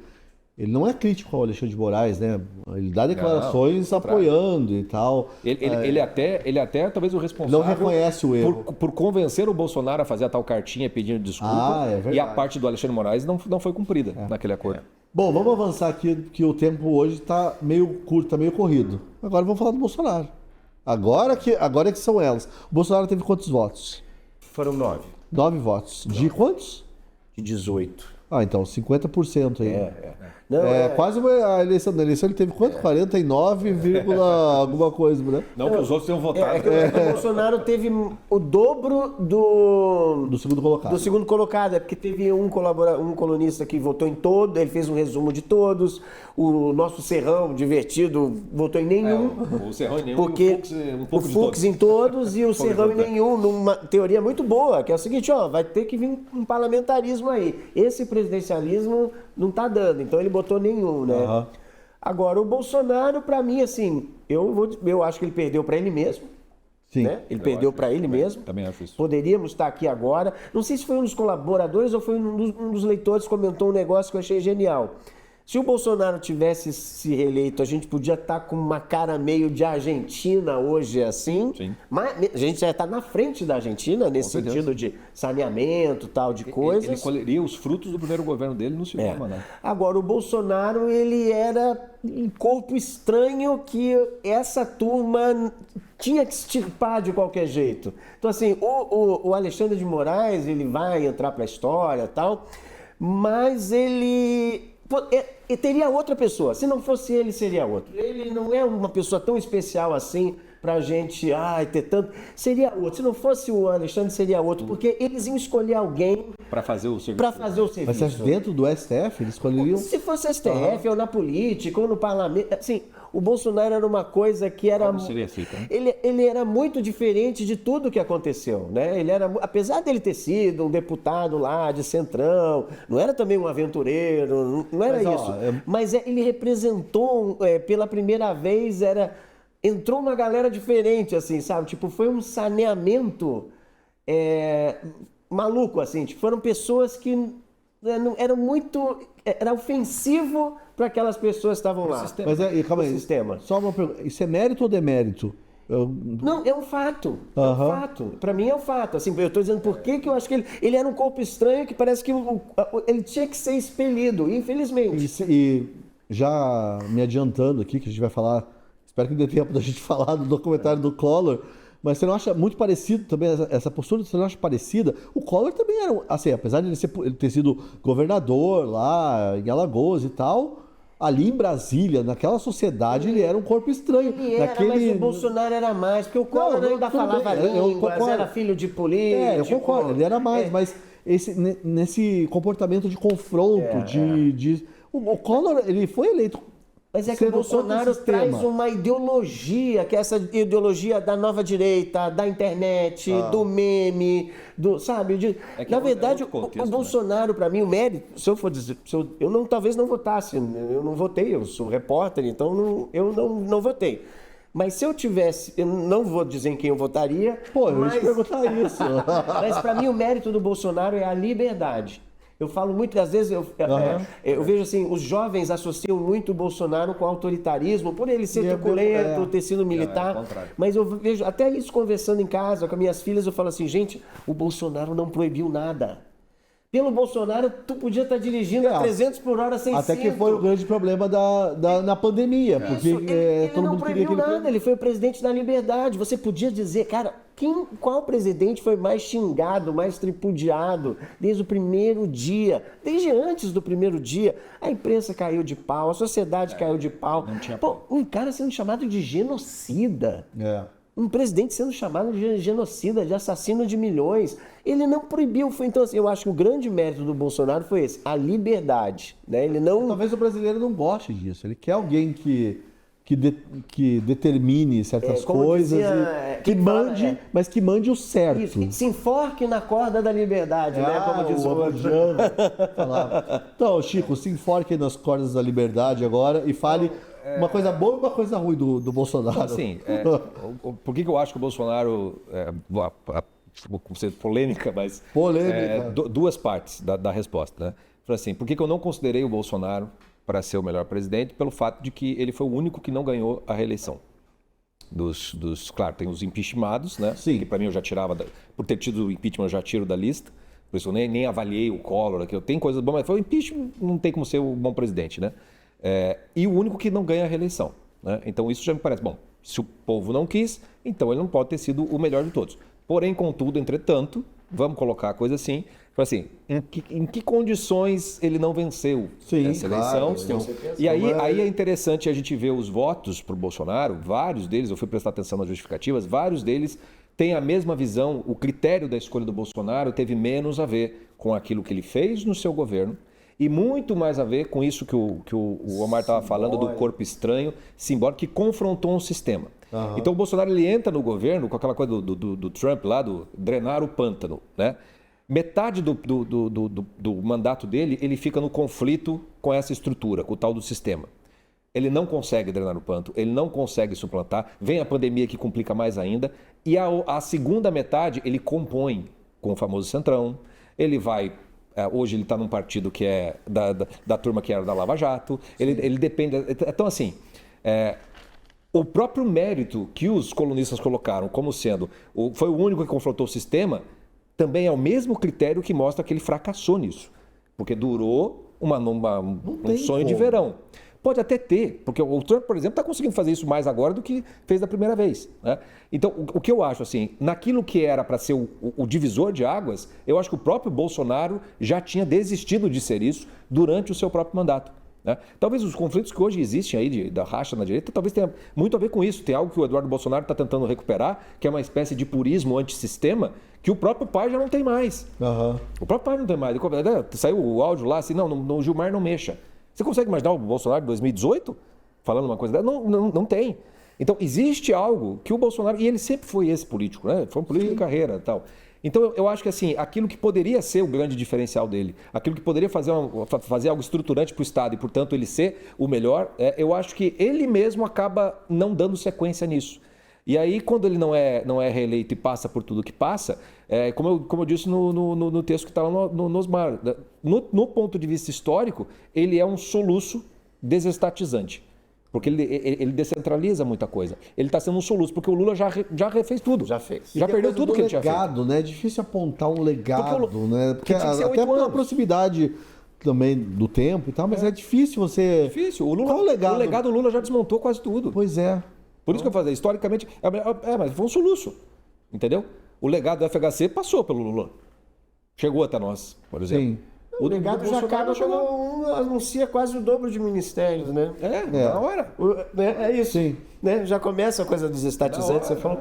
ele não é crítico ao Alexandre de Moraes, né? Ele dá declarações apoiando e tal. Ele até talvez o responsável... Não reconhece o erro. Por convencer o Bolsonaro a fazer a tal cartinha pedindo desculpa. É verdade. E a parte do Alexandre de Moraes não foi cumprida naquele acordo. Bom, vamos avançar aqui, que o tempo hoje está meio curto, está meio corrido. Agora vamos falar do Bolsonaro. Agora que são elas. O Bolsonaro teve quantos votos? Foram 9. 9 votos. De quantos? De 18. Então 50% aí. Não, Quase a eleição. Na eleição ele teve quanto? 49, alguma coisa, né? Não que os outros tenham votado. O Bolsonaro teve o dobro Do segundo colocado. do segundo colocado. É porque teve um colunista que votou em todo, ele fez um resumo de todos. O nosso Serrão, divertido, votou em nenhum. O Serrão em nenhum Porque e o Fux, um pouco o de Fux todos. em todos e o Serrão em todos, nenhum, numa teoria muito boa, que é o seguinte, vai ter que vir um parlamentarismo aí. Esse presidencialismo não tá dando, então ele botou nenhum, né? Agora, o Bolsonaro, para mim, assim, eu acho que ele perdeu para ele mesmo. Sim. Né? Ele perdeu para ele mesmo. Também acho isso. Poderíamos estar aqui agora. Não sei se foi um dos colaboradores ou foi um dos leitores que comentou um negócio que eu achei genial. Se o Bolsonaro tivesse se reeleito, a gente podia estar com uma cara meio de Argentina hoje, assim. Sim. Mas a gente já está na frente da Argentina, nesse sentido de saneamento, tal, de coisas. Ele colheria os frutos do primeiro governo dele no segundo mandato. Agora, o Bolsonaro, ele era um corpo estranho que essa turma tinha que extirpar de qualquer jeito. Então, assim, o Alexandre de Moraes, ele vai entrar para a história e tal, mas ele teria outra pessoa. Se não fosse ele, seria outro. Ele não é uma pessoa tão especial assim pra gente ter tanto. Seria outro. Se não fosse o Alexandre, seria outro. Porque eles iam escolher alguém para fazer o serviço. Para fazer o serviço. Mas dentro do STF, eles escolheriam... Se fosse STF, ou na política, ou no parlamento... Assim, o Bolsonaro era uma coisa que era... Como seria aceito, né? Ele era muito diferente de tudo que aconteceu, né? Ele era, apesar dele ter sido um deputado lá de Centrão, não era também um aventureiro, não era isso. Mas ele representou, pela primeira vez, entrou uma galera diferente, assim, sabe? Tipo, foi um saneamento maluco, assim. Tipo, foram pessoas que eram muito... Era ofensivo para aquelas pessoas que estavam lá. Mas calma aí, sistema. Só uma pergunta. Isso é mérito ou demérito? Não, é um fato. É um fato. Para mim é um fato. Assim, eu estou dizendo por que eu acho que ele era um corpo estranho que parece que ele tinha que ser expelido, infelizmente. E já me adiantando aqui, que a gente vai falar, espero que dê tempo da gente falar do documentário do Collor, Mas você não acha muito parecido também, essa postura, você não acha parecida? O Collor também era, assim, apesar de ele ter sido governador lá em Alagoas e tal, ali em Brasília, naquela sociedade, ele era um corpo estranho. Ele era, mas o Bolsonaro era mais, porque o Collor ainda tudo falava bem, eu línguas, concordo. era filho de político. Eu concordo, ele era mais, mas nesse comportamento de confronto, o Collor, ele foi eleito. Mas é que o Bolsonaro traz uma uma ideologia, que é essa ideologia da nova direita, da internet, do meme, sabe? Na verdade, o Bolsonaro, para mim, o mérito, se eu for dizer, talvez não votasse, eu não votei, eu sou repórter, então eu não votei. Mas se eu tivesse, eu não vou dizer em quem eu votaria. Pô, eu ia te perguntar isso. Mas para mim o mérito do Bolsonaro é a liberdade. Eu falo muitas vezes, eu vejo assim, os jovens associam muito o Bolsonaro com autoritarismo, por ele ser truculento, ter sido militar. Mas eu vejo, até isso conversando em casa com as minhas filhas, eu falo assim, gente, o Bolsonaro não proibiu nada. Pelo Bolsonaro, tu podia estar dirigindo a 300 por hora sem Até cinto. que foi o grande problema na pandemia, porque ele todo não mundo queria proibiu nada, ele foi o presidente da liberdade. Você podia dizer, cara, qual presidente foi mais xingado, mais tripudiado desde o primeiro dia, desde antes do primeiro dia? A imprensa caiu de pau, a sociedade caiu de pau. Pô, um cara sendo chamado de genocida. Um presidente sendo chamado de genocida, de assassino de milhões. Ele não proibiu. Então, assim, eu acho que o grande mérito do Bolsonaro foi esse, a liberdade. Né? Ele não... Talvez o brasileiro não goste disso. Ele quer alguém que determine certas coisas, mas que mande o certo. Isso, que se enforque na corda da liberdade, né? Como diz o outro. Então, Chico, se enforque nas cordas da liberdade agora e fale uma coisa boa e uma coisa ruim do Bolsonaro. Assim, por que eu acho que o Bolsonaro... vou ser polêmica, mas... duas partes da resposta, né? Assim, por que eu não considerei o Bolsonaro para ser o melhor presidente? Pelo fato de que ele foi o único que não ganhou a reeleição. Claro, tem os impeachmentados, né? Sim. Que para mim eu já tirava, por ter tido o impeachment eu já tiro da lista. Por isso eu nem avaliei o Collor aqui. Tem coisas boas, mas foi o impeachment, não tem como ser um bom presidente, né? E o único que não ganha a reeleição, né? Então isso já me parece, bom, se o povo não quis, então ele não pode ter sido o melhor de todos. Porém, contudo, entretanto, vamos colocar a coisa assim, em que condições ele não venceu essa eleição? E aí é interessante a gente ver os votos para o Bolsonaro, vários deles, eu fui prestar atenção nas justificativas, vários deles têm a mesma visão, o critério da escolha do Bolsonaro teve menos a ver com aquilo que ele fez no seu governo e muito mais a ver com isso que o Omar estava falando do corpo estranho, simbólico, que confrontou um sistema. Então o Bolsonaro ele entra no governo com aquela coisa do Trump lá, do drenar o pântano, né? Metade do mandato dele, ele fica no conflito com essa estrutura, com o tal do sistema. Ele não consegue drenar o pântano, ele não consegue suplantar, vem a pandemia que complica mais ainda, e a segunda metade ele compõe com o famoso Centrão, ele vai... hoje ele está num partido que é da turma que era da Lava Jato, ele depende... Então assim... o próprio mérito que os colunistas colocaram como sendo foi o único que confrontou o sistema, também é o mesmo critério que mostra que ele fracassou nisso. Porque durou um sonho de verão. Pode até ter, porque o Trump, por exemplo, está conseguindo fazer isso mais agora do que fez da primeira vez, né? Então, o que eu acho, assim, naquilo que era para ser o divisor de águas, eu acho que o próprio Bolsonaro já tinha desistido de ser isso durante o seu próprio mandato. Né? Talvez os conflitos que hoje existem aí da racha na direita, talvez tenha muito a ver com isso. Tem algo que o Eduardo Bolsonaro está tentando recuperar, que é uma espécie de purismo antissistema, que o próprio pai já não tem mais. O próprio pai não tem mais. Saiu o áudio lá assim, não, Gilmar não mexa. Você consegue imaginar o Bolsonaro de 2018 falando uma coisa dessa? Não tem. Então existe algo que o Bolsonaro, e ele sempre foi esse político, né? Foi um político de carreira e tal. Então, eu acho que assim, aquilo que poderia ser o grande diferencial dele, aquilo que poderia fazer algo estruturante para o Estado e, portanto, ele ser o melhor, eu acho que ele mesmo acaba não dando sequência nisso. E aí, quando ele não é reeleito e passa por tudo que passa, como eu disse no texto que está lá no Osmar, no ponto de vista histórico, ele é um soluço desestatizante. Porque ele descentraliza muita coisa. Ele está sendo um soluço, porque o Lula já refez tudo. Já fez. Já perdeu tudo que ele tinha feito. Legado, né? É difícil apontar um legado, né? Porque até pela proximidade também do tempo e tal, mas é difícil você... Difícil. O legado? O legado do Lula já desmontou quase tudo. Pois é. Por isso que eu falei, historicamente, mas foi um soluço. Entendeu? O legado do FHC passou pelo Lula. Chegou até nós, por exemplo. Sim. O legado do já Bolsonaro acaba chegou. quando anuncia quase o dobro de ministérios, né? Na hora. É isso. Sim. Né? Já começa a coisa dos estatizantes, você falou.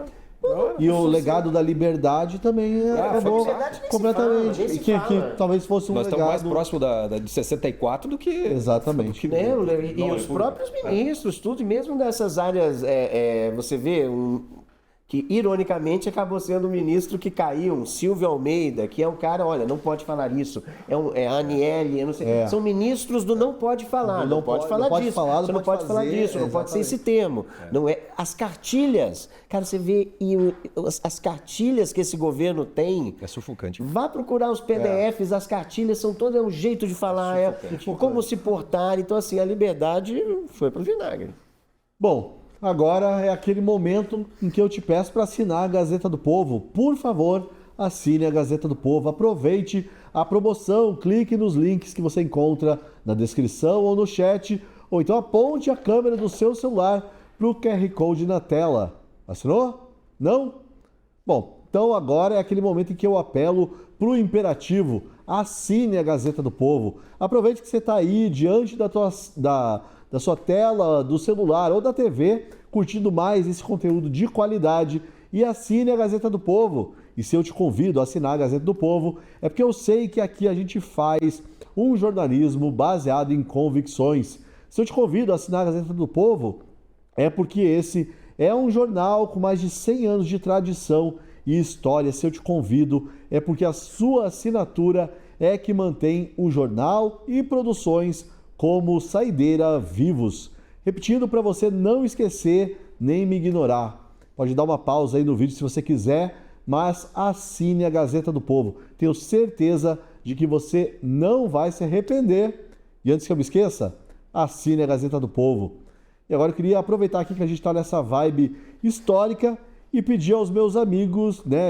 E o legado da liberdade também é foi bom. liberdade nem se Completamente. fala, nem se que fala. talvez fosse um Nós legado. estamos mais próximo de 64 do que... Exatamente. Né? E os próprios ministros, tudo, e mesmo dessas áreas, você vê que ironicamente acabou sendo o ministro que caiu, um Silvio Almeida, que é um cara, olha, não pode falar isso, é a Aniele, eu não sei, são ministros do não pode falar, não pode falar disso, você não pode falar disso, não pode ser esse termo, não é, as cartilhas, cara, você vê as cartilhas que esse governo tem, É sufocante. vá procurar os PDFs, as cartilhas são todas um jeito de falar, como se portar, então assim, a liberdade foi pro vinagre. Bom, agora é aquele momento em que eu te peço para assinar a Gazeta do Povo. Por favor, assine a Gazeta do Povo. Aproveite a promoção, clique nos links que você encontra na descrição ou no chat, ou então aponte a câmera do seu celular para o QR Code na tela. Assinou? Não? Bom, então agora é aquele momento em que eu apelo para o imperativo. Assine a Gazeta do Povo. Aproveite que você está aí diante da sua tela, do celular ou da TV, curtindo mais esse conteúdo de qualidade, e assine a Gazeta do Povo. E se eu te convido a assinar a Gazeta do Povo, é porque eu sei que aqui a gente faz um jornalismo baseado em convicções. Se eu te convido a assinar a Gazeta do Povo, é porque esse é um jornal com mais de 100 anos de tradição e história. Se eu te convido, é porque a sua assinatura é que mantém o jornal e produções como Saideira vivos. Repetindo para você não esquecer nem me ignorar. Pode dar uma pausa aí no vídeo se você quiser, mas assine a Gazeta do Povo. Tenho certeza de que você não vai se arrepender. E antes que eu me esqueça, assine a Gazeta do Povo. E agora eu queria aproveitar aqui que a gente está nessa vibe histórica e pedir aos meus amigos, né,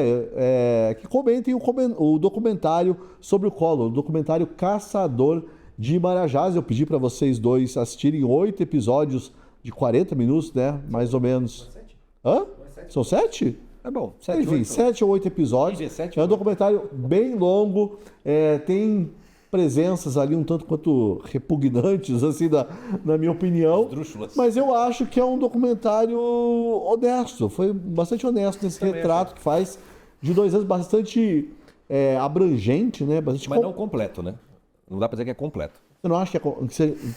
que comentem o documentário sobre o Collor, o documentário Caçador de Marajás. Eu pedi para vocês dois assistirem 8 episódios de 40 minutos, né? Mais ou menos. Hã? São 7? É bom. Enfim, 7 ou 8 episódios. É um documentário bem longo, tem presenças ali um tanto quanto repugnantes, assim, na minha opinião. Mas eu acho que é um documentário honesto. Foi bastante honesto nesse retrato que faz de 2 anos, bastante abrangente, né? Bastante Mas não completo, né? Não dá para dizer que é completo. Eu não acho que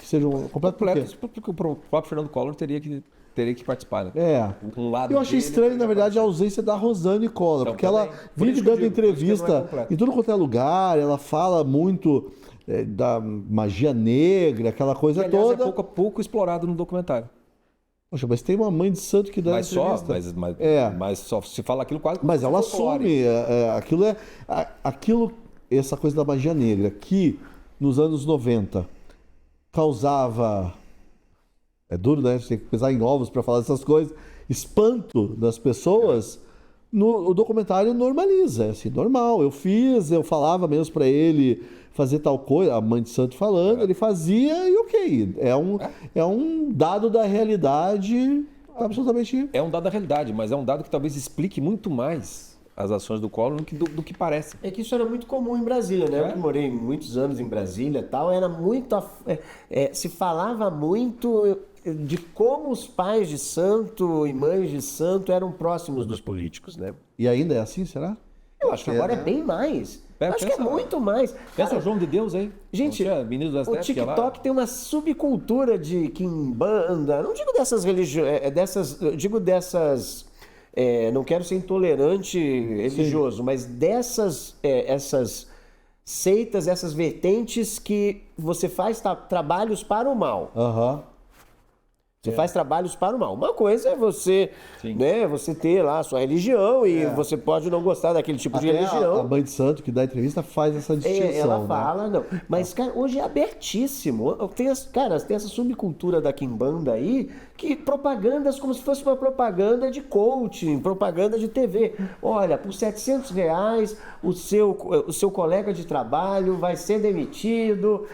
seja um completo. Completo, porque o próprio Fernando Collor teria que participar, né? Um lado eu achei dele estranho, na teria verdade, a aparecido. ausência da Rosane Collor, Então, porque ela também. Por vive isso que eu dando digo, por isso que não é entrevista completo. em tudo quanto é lugar, ela fala muito da magia negra, aquela coisa Que, aliás, toda. é pouco explorado no documentário. Poxa, mas tem uma mãe de santo que dá Mas só, entrevista. mas só se fala aquilo quase como Mas se ela fosse folclore. assume, essa coisa da magia negra, que nos anos 90 causava, é duro, né? A gente tem que pisar em ovos para falar dessas coisas, espanto das pessoas, o documentário normaliza, é assim, normal. Eu falava mesmo para ele fazer tal coisa, a mãe de santo falando, ele fazia e ok. É um dado da realidade absolutamente... É um dado da realidade, mas é um dado que talvez explique muito mais as ações do Collor do que parece. É que isso era muito comum em Brasília, né? Eu que morei muitos anos em Brasília e tal, era muito... se falava muito de como os pais de santo e mães de santo eram próximos dos políticos, né? E ainda é assim, será? Eu acho que agora é bem mais. Acho que é muito mais. Pensa Cara, o João de Deus aí. gente, Menino das o Neves, que é lá. TikTok tem uma subcultura de quimbanda, não digo dessas religiões, digo dessas... não quero ser intolerante religioso, mas essas seitas, essas vertentes que você faz trabalhos para o mal. Aham. Você faz trabalhos para o mal. Uma coisa é você, né, você ter lá a sua religião e você pode não gostar daquele tipo de Até religião. a mãe de santo que dá entrevista faz essa distinção. Ela né? fala, não. Mas, cara, hoje é abertíssimo. Tem essa subcultura da quimbanda aí, que propagandas como se fosse uma propaganda de coaching, propaganda de TV. Olha, por R$700, o seu colega de trabalho vai ser demitido,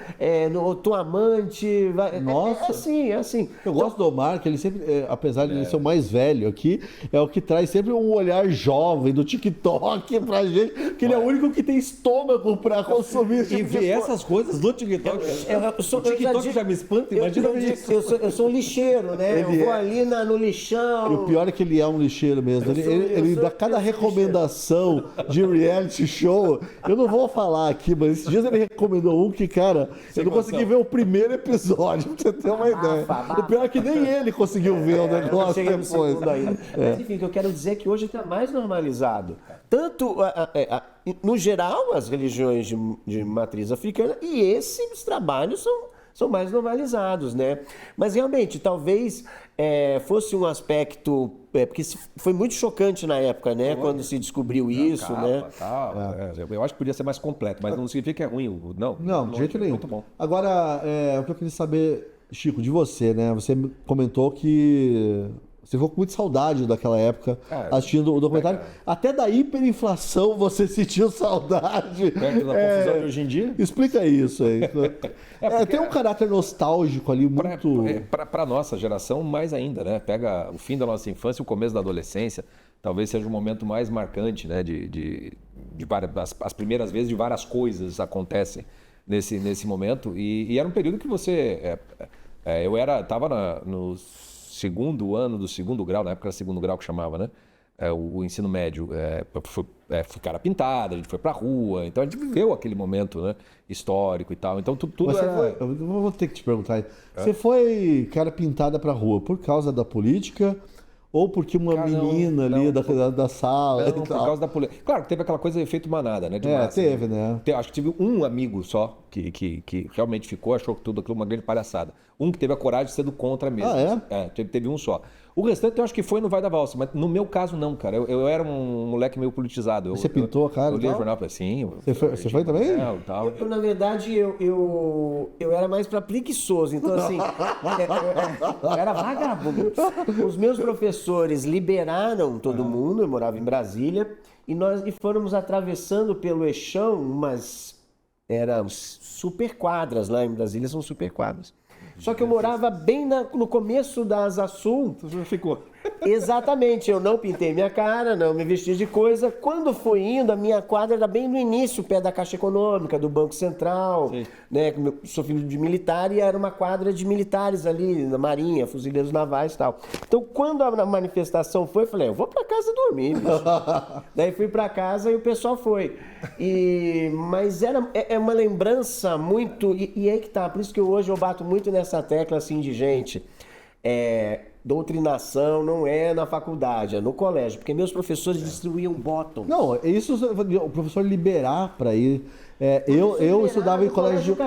tua amante vai... Nossa. É assim. Eu gosto gosto do Omar, que ele sempre, apesar de ele ser o mais velho aqui, é o que traz sempre um olhar jovem do TikTok pra gente, que ele é o único que tem estômago pra consumir esse E tipo de ver essas coisas do TikTok. O TikTok já me espanta, imagina isso. Eu sou um lixeiro, né? Eu vou ali no lixão. E o pior é que ele é um lixeiro mesmo. Ele dá cada recomendação de reality show. Eu não vou falar aqui, mas esses dias ele recomendou um que, cara, eu não consegui ver o primeiro episódio, pra você ter uma ideia. O pior é que nem ele conseguiu ver o negócio depois. Mas enfim, o que eu quero dizer é que hoje está mais normalizado. Tanto, no geral, as religiões de matriz africana e esses trabalhos são mais normalizados, né? Mas realmente, talvez fosse um aspecto... porque foi muito chocante na época, né? Quando se descobriu isso, né? Eu acho que podia ser mais completo, mas não significa que é ruim. Não, Não, de jeito nenhum. Muito bom. Agora, o que eu queria saber, Chico, de você, né? Você comentou que você ficou com muita saudade daquela época assistindo o documentário. Até da hiperinflação você sentiu saudade. Perto da confusão de hoje em dia. Explica isso aí. Tem um caráter nostálgico ali muito... Para a nossa geração, mais ainda, né? Pega o fim da nossa infância e o começo da adolescência, talvez seja o momento mais marcante, né? As primeiras vezes de várias coisas acontecem nesse momento. E era um período que você... eu estava no segundo ano do segundo grau, na época era segundo grau que chamava, né? O ensino médio. Foi cara pintada, a gente foi pra rua, então a gente viveu aquele momento, né? Histórico e tal. Então tudo era... eu vou ter que te perguntar aí. Você foi cara pintada pra rua por causa da política ou porque uma menina ali da sala e por tal? causa da política. Claro que teve aquela coisa de efeito manada, né? De massa, teve, né? Acho que tive um amigo só que realmente ficou, achou que tudo aquilo uma grande palhaçada. Um que teve a coragem de ser do contra mesmo. Teve um só. O restante eu acho que foi no Vai da Valsa, mas no meu caso não, cara. Eu era um moleque meio politizado. Você pintou a cara? Eu li o jornal, falei, sim. Você foi também? Tal. Eu, na verdade, eu era mais para preguiçoso. Então, assim, eu era vagabundo. Os meus professores liberaram todo mundo, eu morava em Brasília, e nós fomos atravessando pelo Eixão eram super quadras lá em Brasília, são super quadras. Só que eu morava bem no começo da Asa Sul. Você ficou. Exatamente, eu não pintei minha cara, não me vesti de coisa. Quando fui indo, a minha quadra era bem no início, perto da Caixa Econômica, do Banco Central, né? Eu sou filho de militar e era uma quadra de militares ali, na Marinha, fuzileiros navais e tal. Então, quando a manifestação foi, eu falei, eu vou pra casa dormir, bicho. Daí fui pra casa e o pessoal foi. Mas é uma lembrança muito... E aí que tá, por isso que hoje eu bato muito nessa tecla assim de gente... doutrinação não é na faculdade, é no colégio, porque meus professores distribuíam bottom. Não, isso o professor liberar para ir. Eu estudava em colégio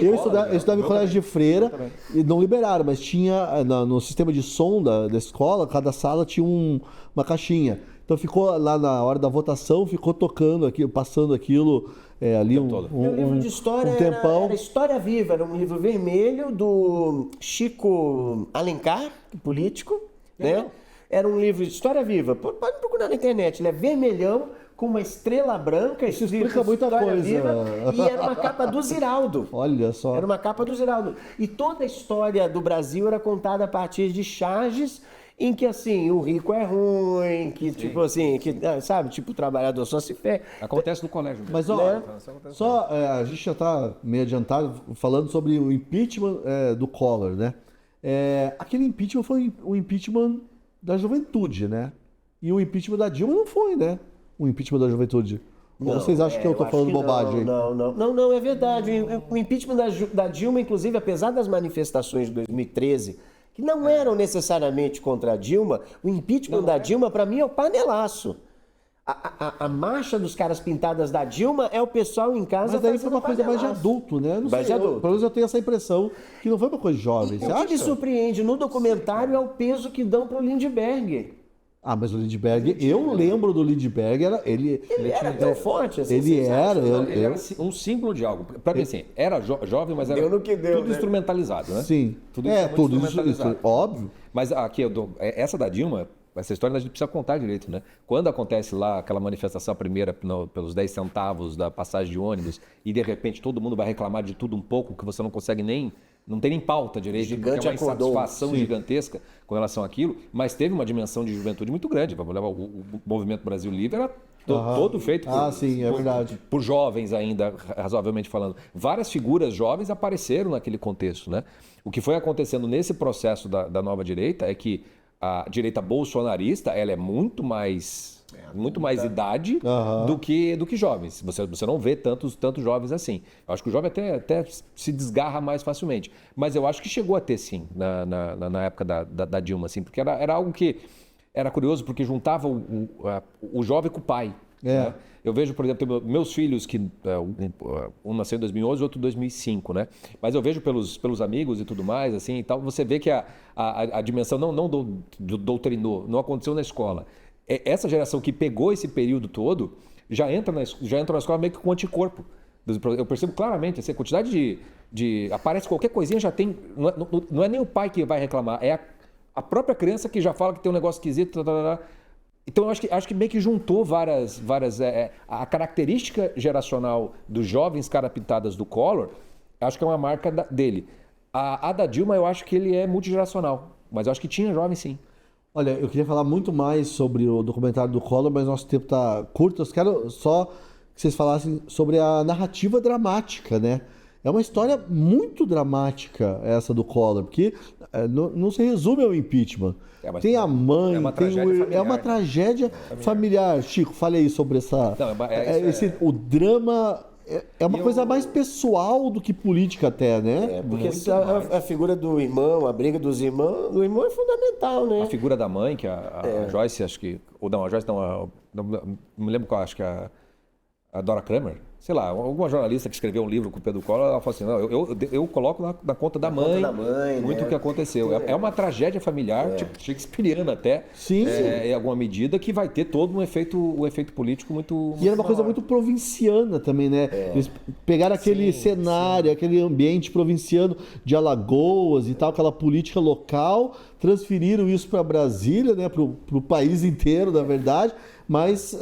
eu estudava em colégio de freira e não liberaram, mas tinha no sistema de som da escola, cada sala tinha uma caixinha. Então ficou lá na hora da votação, ficou tocando aquilo, passando aquilo ali Meu livro de história tempão. era História Viva, era um livro vermelho do Chico Alencar, político, né? Era um livro de História Viva. Pode procurar na internet, ele é vermelhão, com uma estrela branca, Isso explica muita coisa. Viva, e era uma capa do Ziraldo. Olha só. Era uma capa do Ziraldo. E toda a história do Brasil era contada a partir de charges em que, assim, o rico é ruim, que, tipo assim, que, sabe, tipo, o trabalhador só se ferra. Acontece no colégio. Mas, ó, a gente já está meio adiantado falando sobre o impeachment do Collor, né? Aquele impeachment foi o impeachment da juventude, né? E o impeachment da Dilma não foi, né? O impeachment da juventude. Ou vocês acham que eu estou falando bobagem? Não, é verdade. O impeachment da Dilma, inclusive, apesar das manifestações de 2013, que não eram necessariamente contra a Dilma, o impeachment da Dilma, para mim, é o panelaço. A marcha dos caras pintadas da Dilma é o pessoal em casa. Mas daí foi uma coisa mais de adulto, né? Não sei, pelo menos eu tenho essa impressão que não foi uma coisa de jovem. Você acha? O que me surpreende no documentário é o peso que dão para o Lindbergh. Ah, mas o Lindbergh, eu lembro do Lindbergh, ele era tão forte assim. Ele era um símbolo de algo. Para mim, assim, era jovem, mas era tudo instrumentalizado, né? Sim. Tudo isso, óbvio. Mas aqui, essa da Dilma, essa história a gente precisa contar direito, né? Quando acontece lá aquela manifestação primeira pelos 10 centavos da passagem de ônibus e de repente todo mundo vai reclamar de tudo um pouco, que você não consegue nem não tem nem pauta direito, Gigante porque é uma acordou. insatisfação gigantesca com relação àquilo, mas teve uma dimensão de juventude muito grande. Vamos levar o Movimento Brasil Livre era todo feito sim, é verdade. por jovens ainda, razoavelmente falando. Várias figuras jovens apareceram naquele contexto, né? O que foi acontecendo nesse processo da nova direita é que a direita bolsonarista, ela é muito mais idade do que jovens. Você não vê tantos jovens assim. Eu acho que o jovem até se desgarra mais facilmente. Mas eu acho que chegou a ter, sim, na época da Dilma, assim, porque era algo que era curioso, porque juntava o jovem com o pai. Né? Eu vejo, por exemplo, meus filhos, que um nasceu em 2011 e outro em 2005, né? Mas eu vejo pelos amigos e tudo mais, assim, e tal, você vê que a dimensão não doutrinou, não aconteceu na escola. Essa geração que pegou esse período todo já entra na escola meio que com anticorpo. Eu percebo claramente, assim, a quantidade aparece qualquer coisinha, já tem. Não é nem o pai que vai reclamar, é a própria criança que já fala que tem um negócio esquisito. Então, eu acho que meio que juntou várias a característica geracional dos jovens cara-pintadas do Collor, acho que é uma marca dele. A da Dilma, eu acho que ele é multigeracional, mas eu acho que tinha jovem, sim. Olha, eu queria falar muito mais sobre o documentário do Collor, mas nosso tempo está curto. Eu quero só que vocês falassem sobre a narrativa dramática, né? É uma história muito dramática essa do Collor, porque não se resume ao impeachment. Tem a mãe, é uma tragédia familiar. Chico, fale aí sobre essa. O drama é uma coisa mais pessoal do que política até, né? Porque a figura do irmão, a briga dos irmãos, do irmão é fundamental, né? A figura da mãe, que a Joyce, acho que. Ou não, a Joyce não me lembro qual, acho que a Dora Kramer, sei lá, alguma jornalista que escreveu um livro com o Pedro Collor, ela falou assim, não, eu coloco na conta da mãe, muito o que aconteceu. É uma tragédia familiar, tipo shakespeariana até, sim. Em alguma medida, que vai ter todo um efeito político muito E era uma coisa muito provinciana também, né? Eles pegaram aquele cenário, aquele ambiente provinciano de Alagoas e tal, aquela política local, transferiram isso para Brasília, né? Para o país inteiro, na verdade. Mas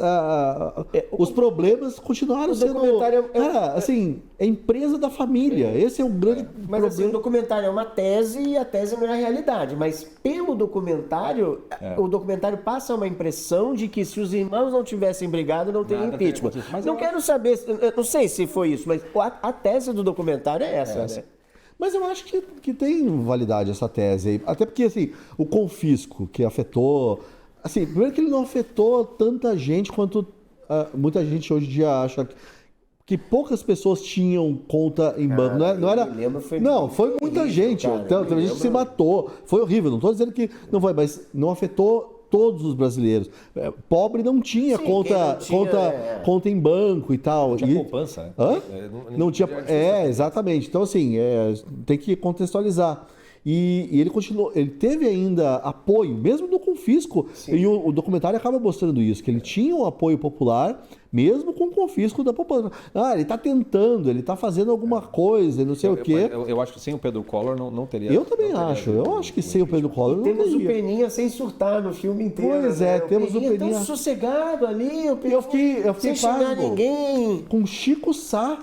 os problemas continuaram sendo... Cara, assim, é empresa da família. Esse é um grande problema. Assim, o documentário é uma tese e a tese não é a realidade. Mas pelo documentário, o documentário passa uma impressão de que se os irmãos não tivessem brigado, não teria impeachment. Mas não quero saber, eu não sei se foi isso, mas a tese do documentário é essa, né? Mas eu acho que tem validade essa tese aí. Até porque, assim, o confisco que afetou... Assim, primeiro que ele não afetou tanta gente quanto muita gente hoje em dia acha que poucas pessoas tinham conta em banco. Foi muita gente. Então, teve gente que se matou. Foi horrível. Não estou dizendo que não foi, mas não afetou todos os brasileiros. Pobre não tinha conta em banco e tal. Não tinha poupança, né? Não tinha. Exatamente. Então, assim, tem que contextualizar. E ele continuou, ele teve ainda apoio, mesmo no confisco, e o documentário acaba mostrando isso, que ele tinha um apoio popular, mesmo com o confisco da população. Ele está tentando, ele está fazendo alguma coisa, não sei o quê. Eu acho que sem o Pedro Collor não teria... Eu também acho, eu acho que sem o Pedro Collor não teria. Temos o Peninha sem surtar no filme inteiro. Pois é, temos o Peninha tão sossegado ali, eu fiquei sem xingar ninguém. Com Chico Sá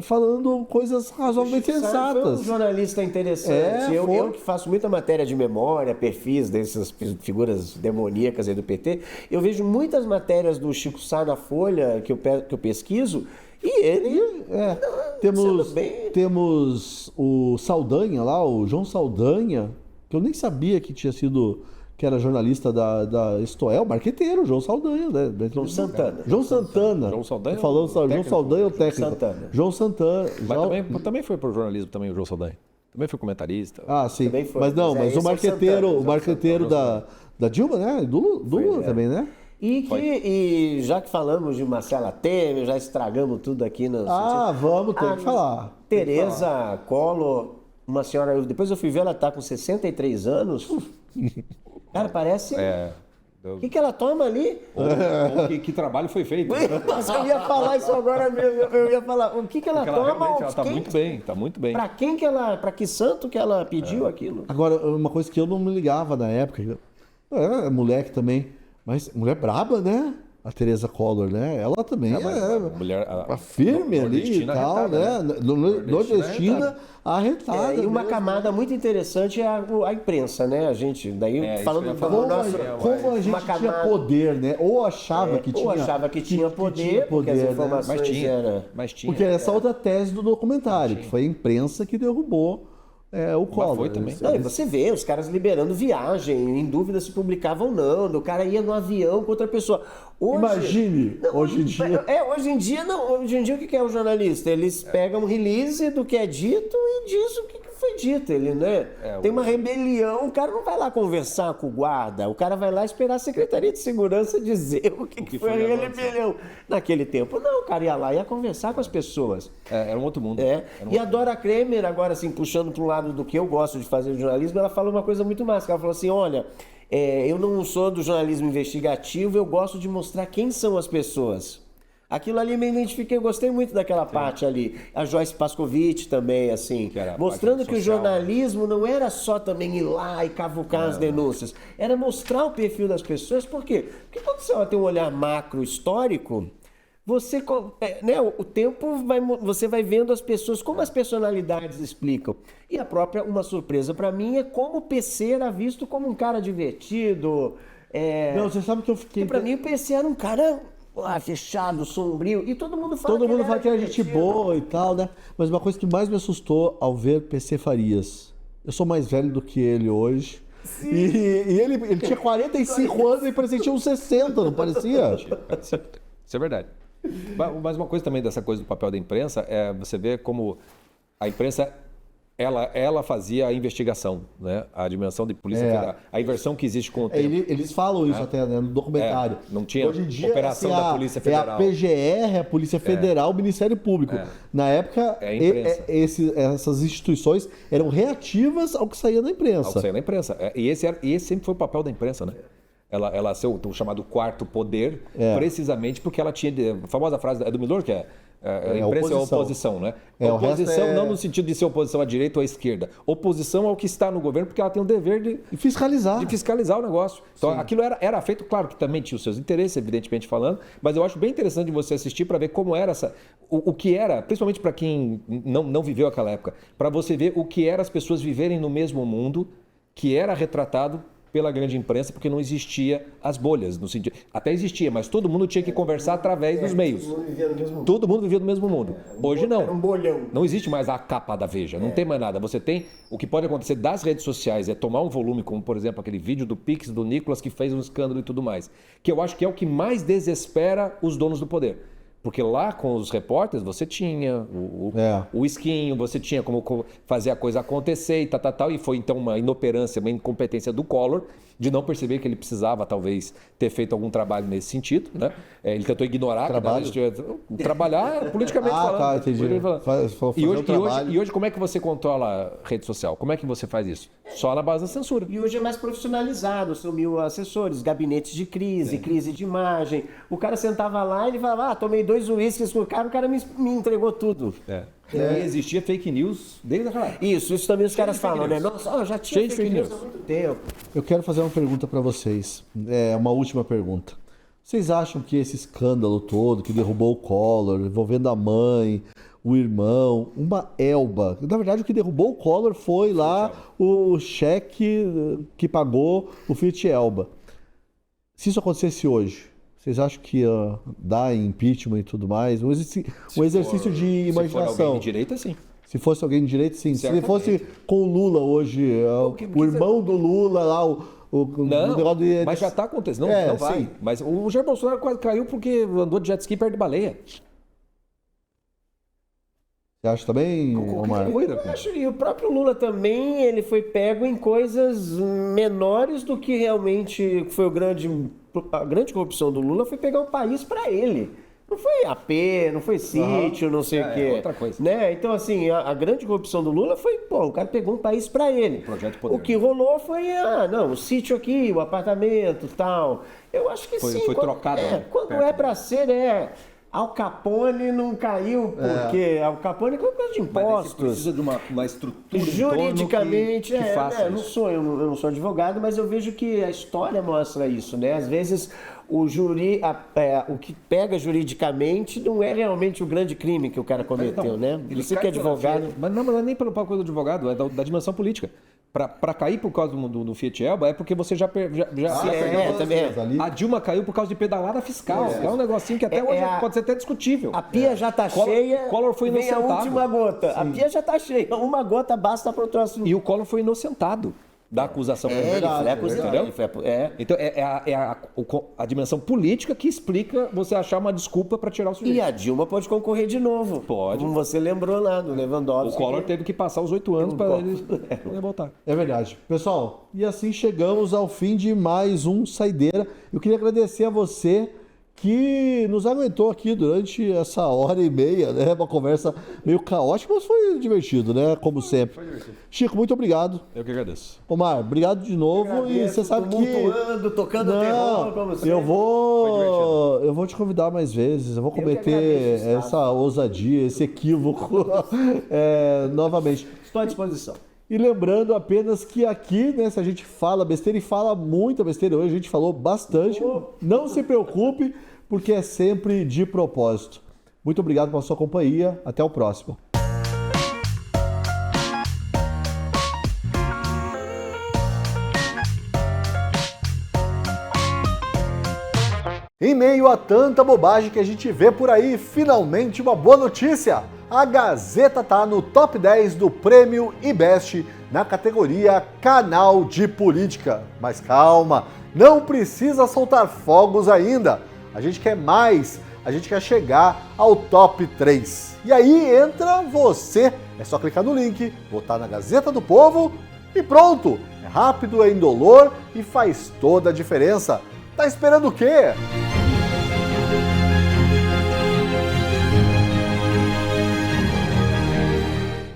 falando coisas razoavelmente sensatas. Foi um jornalista interessante. Eu que faço muita matéria de memória, perfis dessas figuras demoníacas aí do PT, eu vejo muitas matérias do Chico Sá na Folha que eu pesquiso, e ele... Temos o Saldanha lá, o João Saldanha, que eu nem sabia que tinha sido... que era jornalista da Estoel, marqueteiro, João Saldanha, né? João Santana. João Saldanha é o técnico. João Santana. Mas também foi pro jornalismo, também o João Saldanha. Também foi comentarista. Sim. Mas o marqueteiro da Dilma, né? Do Lula também, né? E já que falamos de Marcela Temer, já estragamos tudo aqui no vamos ter que falar. Tereza Collor, uma senhora, depois eu fui ver, ela está com 63 anos. Cara, parece... O que ela toma ali? Que trabalho foi feito. Nossa, eu ia falar isso agora mesmo. Eu ia falar, o que ela toma? Ela está muito bem. Para que santo que ela pediu aquilo? Agora, uma coisa que eu não me ligava na época, moleque também, mas mulher braba, né? a Teresa Collor, né? Ela também a mulher, firme ali e tal, arretada, né? Nordestina arretada. E uma mesmo. camada muito interessante é a imprensa, né? A gente, daí falando Como a gente tinha poder, né? Ou achava que tinha, ou achava que tinha poder, porque as informações mas tinha. Porque essa outra tese do documentário, que foi a imprensa que derrubou o Collor. foi também. Não, e você vê os caras liberando viagem, em dúvida se publicava ou não, o cara ia no avião com outra pessoa. Hoje, Imagine, hoje em dia. Hoje em dia não. Hoje em dia o que é o jornalista? Eles pegam um release do que é dito e diz o que foi dito. Ele, né? Tem uma rebelião, o cara não vai lá conversar com o guarda, o cara vai lá esperar a Secretaria de Segurança dizer o que foi a rebelião. Naquele tempo, não, o cara ia lá e ia conversar com as pessoas. Era um outro mundo. E a Dora Kremer, agora assim, puxando para o lado do que eu gosto de fazer no jornalismo, ela fala uma coisa muito massa. Ela falou assim, olha, eu não sou do jornalismo investigativo, eu gosto de mostrar quem são as pessoas. Aquilo ali me identifiquei, eu gostei muito daquela parte ali. A Joyce Pascovitch também, assim, mostrando que o jornalismo não era só também ir lá e cavucar as denúncias, era mostrar o perfil das pessoas. Por quê? Porque quando você tem um olhar macro histórico, você, né, o tempo você vai vendo as pessoas, como as personalidades explicam. E a própria, uma surpresa para mim, é como o PC era visto como um cara divertido. Não, você sabe que eu fiquei... Para mim o PC era um cara fechado, sombrio, e todo mundo fala que era gente boa e tal, né? Mas uma coisa que mais me assustou ao ver PC Farias, eu sou mais velho do que ele hoje. E ele tinha 45 anos e parecia que tinha uns 60, não parecia? Isso é verdade. Mas uma coisa também dessa coisa do papel da imprensa é você ver como a imprensa ela fazia a investigação, né? A dimensão de polícia federal, a inversão que existe com o tempo. Eles falam isso até, né, no documentário. Não tinha hoje em dia, operação da Polícia Federal. É a PGR, a Polícia Federal, o Ministério Público. Na época, essas instituições eram reativas ao que saía na imprensa. Ao que saía na imprensa. E esse sempre foi o papel da imprensa, né? Ela ser o chamado quarto poder, precisamente porque ela tinha... A famosa frase do Milor, que a imprensa é a oposição, né? Oposição não no sentido de ser oposição à direita ou à esquerda. Oposição ao que está no governo, porque ela tem o dever de fiscalizar. De fiscalizar o negócio. Então, aquilo era feito, claro, que também tinha os seus interesses, evidentemente falando, mas eu acho bem interessante você assistir para ver como era o que era, principalmente para quem não viveu aquela época, para você ver o que era as pessoas viverem no mesmo mundo que era retratado pela grande imprensa, porque não existia as bolhas, no sentido, até existia, mas todo mundo tinha que conversar através dos meios. Todo mundo vivia no mesmo mundo. Hoje não. Era um bolhão. Não existe mais a capa da Veja, não tem mais nada. Você tem, o que pode acontecer das redes sociais é tomar um volume, como por exemplo aquele vídeo do Pix, do Nicolas, que fez um escândalo e tudo mais, que eu acho que é o que mais desespera os donos do poder. Porque lá com os repórteres você tinha o esquinho, você tinha como fazer a coisa acontecer e tal. E foi então uma inoperância, uma incompetência do Collor de não perceber que ele precisava talvez ter feito algum trabalho nesse sentido, né? Ele tentou ignorar trabalhar politicamente falando. Tá, entendi. E hoje como é que você controla a rede social? Como é que você faz isso? Só na base da censura. E hoje é mais profissionalizado, são 1000 assessores, gabinetes de crise, crise de imagem. O cara sentava lá e ele falava, tomei 2 uísques com o cara me entregou tudo. E existia fake news desde aquela época. Isso também os caras falam, né? Nossa, já tinha fake news há muito tempo. Eu quero fazer uma pergunta para vocês, uma última pergunta. Vocês acham que esse escândalo todo, que derrubou o Collor, envolvendo a mãe, o irmão, uma Elba, na verdade o que derrubou o Collor foi lá o cheque que pagou o Fiat Elba. Se isso acontecesse hoje, vocês acham que ia dar impeachment e tudo mais? Um exercício de imaginação. Se for alguém de direita, sim. Se fosse alguém de direita, sim. Certamente. Se fosse com o Lula hoje, o irmão do Lula lá, não, mas já está acontecendo. Não vai. Sim. Mas o Jair Bolsonaro quase caiu porque andou de jet ski perto de baleia. Você acha também, Omar? Eu acho que o próprio Lula também, ele foi pego em coisas menores do que realmente foi a grande corrupção do Lula, foi pegar o país para ele. Não foi AP, não foi sítio, não sei o quê. Outra coisa. Né? Então, assim, a grande corrupção do Lula foi, o cara pegou um país para ele. Projeto Poder. O que rolou foi, o sítio aqui, o apartamento, tal. Eu acho que sim. Foi trocado. Quando é para ser, Al Capone não caiu porque Al Capone é coisa de impostos. Precisa de uma estrutura Juridicamente, que faça eu não sou advogado, mas eu vejo que a história mostra isso, né? Às vezes o que pega juridicamente não é realmente o grande crime que o cara cometeu, né? Você que é advogado... Mas não é nem pela coisa do advogado, é da dimensão política. Para cair por causa do Fiat Elba é porque você já perdeu. Também. A Dilma caiu por causa de pedalada fiscal. É um negocinho que até hoje pode ser até discutível. A pia já tá cheia, Collor foi vem a inocentado. última gota. Sim. A pia já tá cheia. Uma gota basta para o troço. E o Collor foi inocentado da acusação. Ele foi acusado. Então a dimensão política que explica você achar uma desculpa para tirar o sujeito. E a Dilma pode concorrer de novo. Pode. Como você lembrou lá do Lewandowski. O Collor teve que passar os 8 anos para ele voltar. É verdade. Pessoal, e assim chegamos ao fim de mais um Saideira. Eu queria agradecer a você que nos aguentou aqui durante essa hora e meia, né? Uma conversa meio caótica, mas foi divertido, né? Como sempre. Foi divertido. Chico, muito obrigado. Eu que agradeço. Omar, obrigado de novo. E você sabe que... tocando terror pra você. Eu vou te convidar mais vezes. Eu vou cometer essa ousadia, esse equívoco novamente. Estou à disposição. E lembrando apenas que aqui, né, se a gente fala besteira, e fala muita besteira hoje, a gente falou bastante, não se preocupe, porque é sempre de propósito. Muito obrigado pela sua companhia, até o próximo. Em meio a tanta bobagem que a gente vê por aí, finalmente uma boa notícia! A Gazeta tá no top 10 do Prêmio IBEST na categoria Canal de Política. Mas calma, não precisa soltar fogos ainda. A gente quer mais, a gente quer chegar ao top 3. E aí entra você. É só clicar no link, botar na Gazeta do Povo e pronto! É rápido, é indolor e faz toda a diferença. Tá esperando o quê?